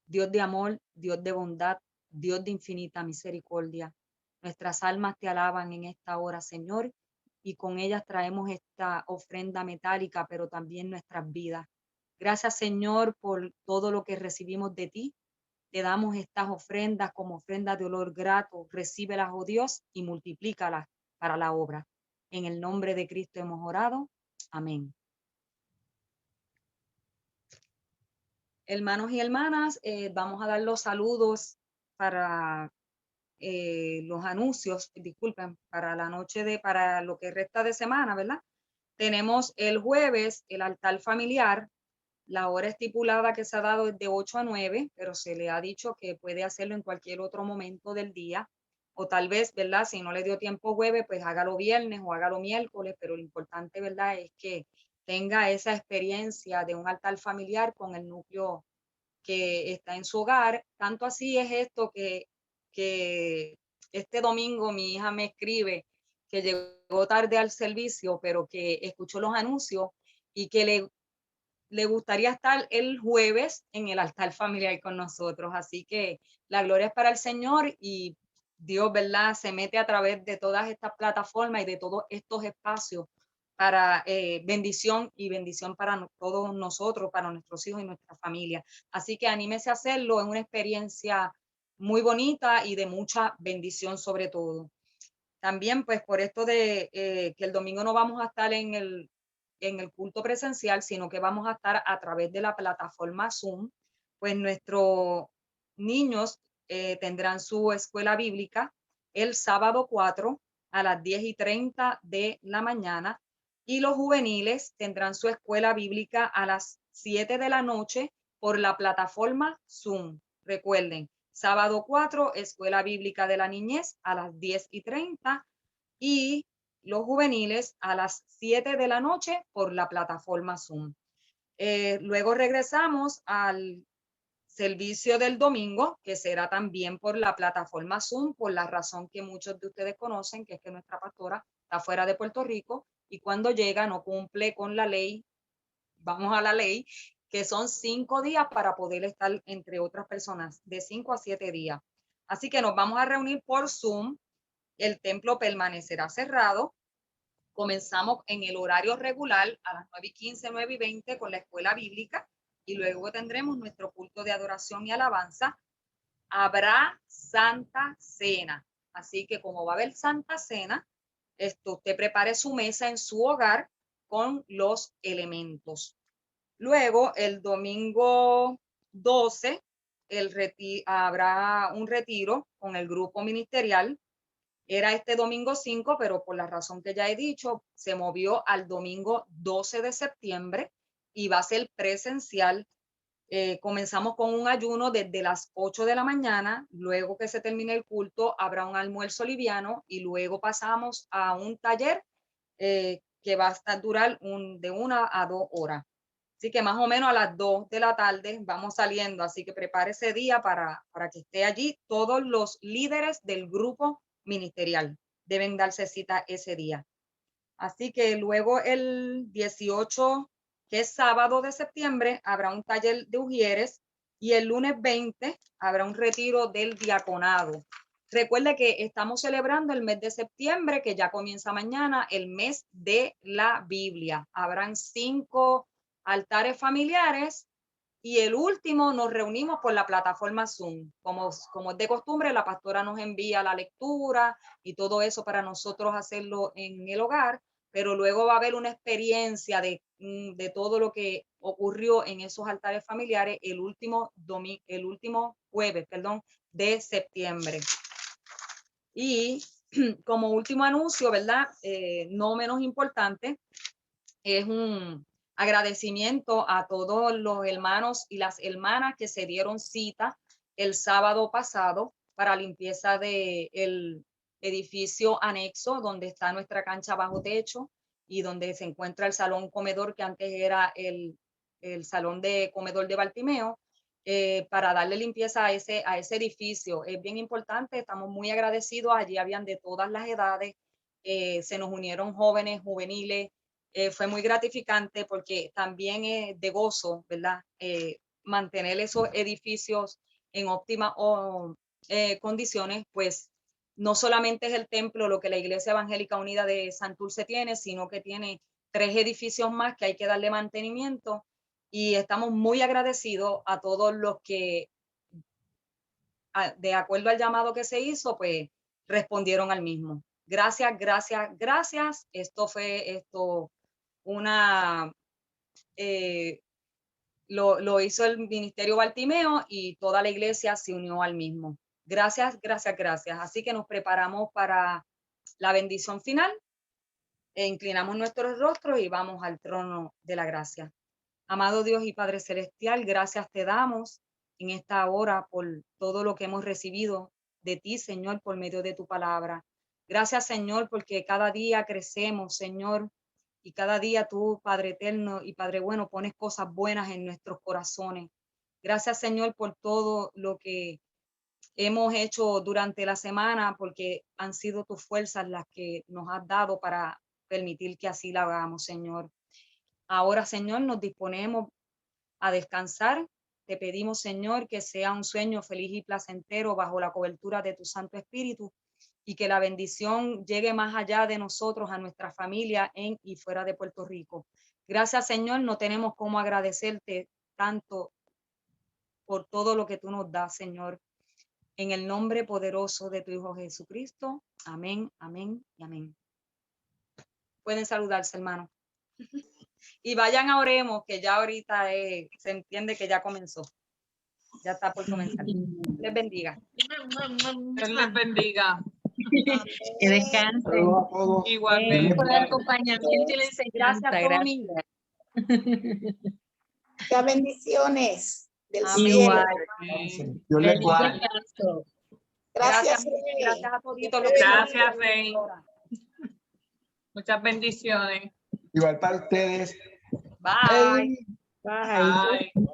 Dios de amor, Dios de bondad, Dios de infinita misericordia. Nuestras almas te alaban en esta hora, Señor, y con ellas traemos esta ofrenda metálica, pero también nuestras vidas. Gracias, Señor, por todo lo que recibimos de ti. Te damos estas ofrendas como ofrendas de olor grato. Recíbelas, oh Dios, y multiplícalas para la obra. En el nombre de Cristo hemos orado. Amén. Hermanos y hermanas, vamos a dar los saludos para los anuncios, disculpen, para la noche para lo que resta de semana, ¿verdad? Tenemos el jueves el altar familiar La hora estipulada que se ha dado es de 8 a 9, pero se le ha dicho que puede hacerlo en cualquier otro momento del día. O tal vez, ¿verdad? Si no le dio tiempo jueves, pues hágalo viernes o hágalo miércoles, pero lo importante, ¿verdad? Es que tenga esa experiencia de un altar familiar con el núcleo que está en su hogar. Tanto así es esto que este domingo mi hija me escribe que llegó tarde al servicio, pero que escuchó los anuncios y que le gustaría estar el jueves en el altar familiar con nosotros. Así que la gloria es para el Señor y Dios, ¿verdad? Se mete a través de todas estas plataformas y de todos estos espacios para bendición y bendición para todos nosotros, para nuestros hijos y nuestra familia. Así que anímese a hacerlo, es una experiencia muy bonita y de mucha bendición sobre todo. También pues por esto de que el domingo no vamos a estar en el culto presencial, sino que vamos a estar a través de la plataforma Zoom, pues nuestros niños tendrán su escuela bíblica el sábado 4 a las 10:30 de la mañana y los juveniles tendrán su escuela bíblica a las 7 de la noche por la plataforma Zoom. Recuerden, sábado 4, escuela bíblica de la niñez a las 10:30 y los juveniles a las 7 de la noche por la plataforma Zoom. Luego regresamos al servicio del domingo, que será también por la plataforma Zoom, por la razón que muchos de ustedes conocen, que es que nuestra pastora está fuera de Puerto Rico y cuando llega no cumple con la ley, vamos a la ley, que son 5 días para poder estar entre otras personas, de 5 a 7 días. Así que nos vamos a reunir por Zoom. El templo permanecerá cerrado. Comenzamos en el horario regular a las 9:15, 9:20 con la escuela bíblica y luego tendremos nuestro culto de adoración y alabanza. Habrá Santa Cena. Así que como va a haber Santa Cena, usted prepare su mesa en su hogar con los elementos. Luego, el domingo 12, habrá un retiro con el grupo ministerial. Era este domingo 5, pero por la razón que ya he dicho, se movió al domingo 12 de septiembre y va a ser presencial. Comenzamos con un ayuno desde las 8 de la mañana, luego que se termine el culto habrá un almuerzo liviano y luego pasamos a un taller que va a estar durar de 1 a 2 horas. Así que más o menos a las 2 de la tarde vamos saliendo, así que prepare ese día para que esté allí. Todos los líderes del grupo ministerial deben darse cita ese día. Así que luego el 18, que es sábado de septiembre, habrá un taller de ujieres y el lunes 20 habrá un retiro del diaconado. Recuerde que estamos celebrando el mes de septiembre, que ya comienza mañana, el mes de la Biblia. Habrán 5 altares familiares y el último nos reunimos por la plataforma Zoom. Como es de costumbre, la pastora nos envía la lectura y todo eso para nosotros hacerlo en el hogar, pero luego va a haber una experiencia de todo lo que ocurrió en esos altares familiares el último jueves, de septiembre. Y como último anuncio, ¿verdad? No menos importante, es un agradecimiento a todos los hermanos y las hermanas que se dieron cita el sábado pasado para limpieza del edificio anexo donde está nuestra cancha bajo techo y donde se encuentra el salón comedor que antes era el salón de comedor de Bartimeo, para darle limpieza a ese edificio. Es bien importante, estamos muy agradecidos, allí habían de todas las edades, se nos unieron jóvenes, juveniles. Fue muy gratificante porque también es de gozo, ¿verdad? Mantener esos edificios en óptimas condiciones, pues no solamente es el templo lo que la Iglesia Evangélica Unida de Santurce tiene, sino que tiene 3 edificios más que hay que darle mantenimiento y estamos muy agradecidos a todos los que, de acuerdo al llamado que se hizo, pues respondieron al mismo. Gracias, gracias, gracias. Lo hizo el Ministerio Bartimeo y toda la iglesia se unió al mismo. Gracias, gracias, gracias. Así que nos preparamos para la bendición final. Inclinamos nuestros rostros y vamos al trono de la gracia. Amado Dios y Padre Celestial, gracias te damos en esta hora por todo lo que hemos recibido de ti, Señor, por medio de tu palabra. Gracias, Señor, porque cada día crecemos, Señor, y cada día tú, Padre eterno y Padre bueno, pones cosas buenas en nuestros corazones. Gracias, Señor, por todo lo que hemos hecho durante la semana, porque han sido tus fuerzas las que nos has dado para permitir que así la hagamos, Señor. Ahora, Señor, nos disponemos a descansar. Te pedimos, Señor, que sea un sueño feliz y placentero bajo la cobertura de tu Santo Espíritu y que la bendición llegue más allá de nosotros, a nuestra familia en y fuera de Puerto Rico. Gracias, Señor. No tenemos cómo agradecerte tanto por todo lo que tú nos das, Señor. En el nombre poderoso de tu Hijo Jesucristo. Amén, amén y amén. Pueden saludarse, hermano. Y vayan a oremos, que ya ahorita se entiende que ya comenzó. Ya está por comenzar. Les bendiga. Dios les bendiga. Que descansen. Igualmente. Por el acompañamiento y la enseñanza. Gracias, Gracias. Muchas bendiciones del Amén. cielo. Dios les guarde. Descanso. Gracias, Gracias a todos. Gracias, Rey. Muchas bendiciones. Igual para ustedes. Bye. Bye. Bye.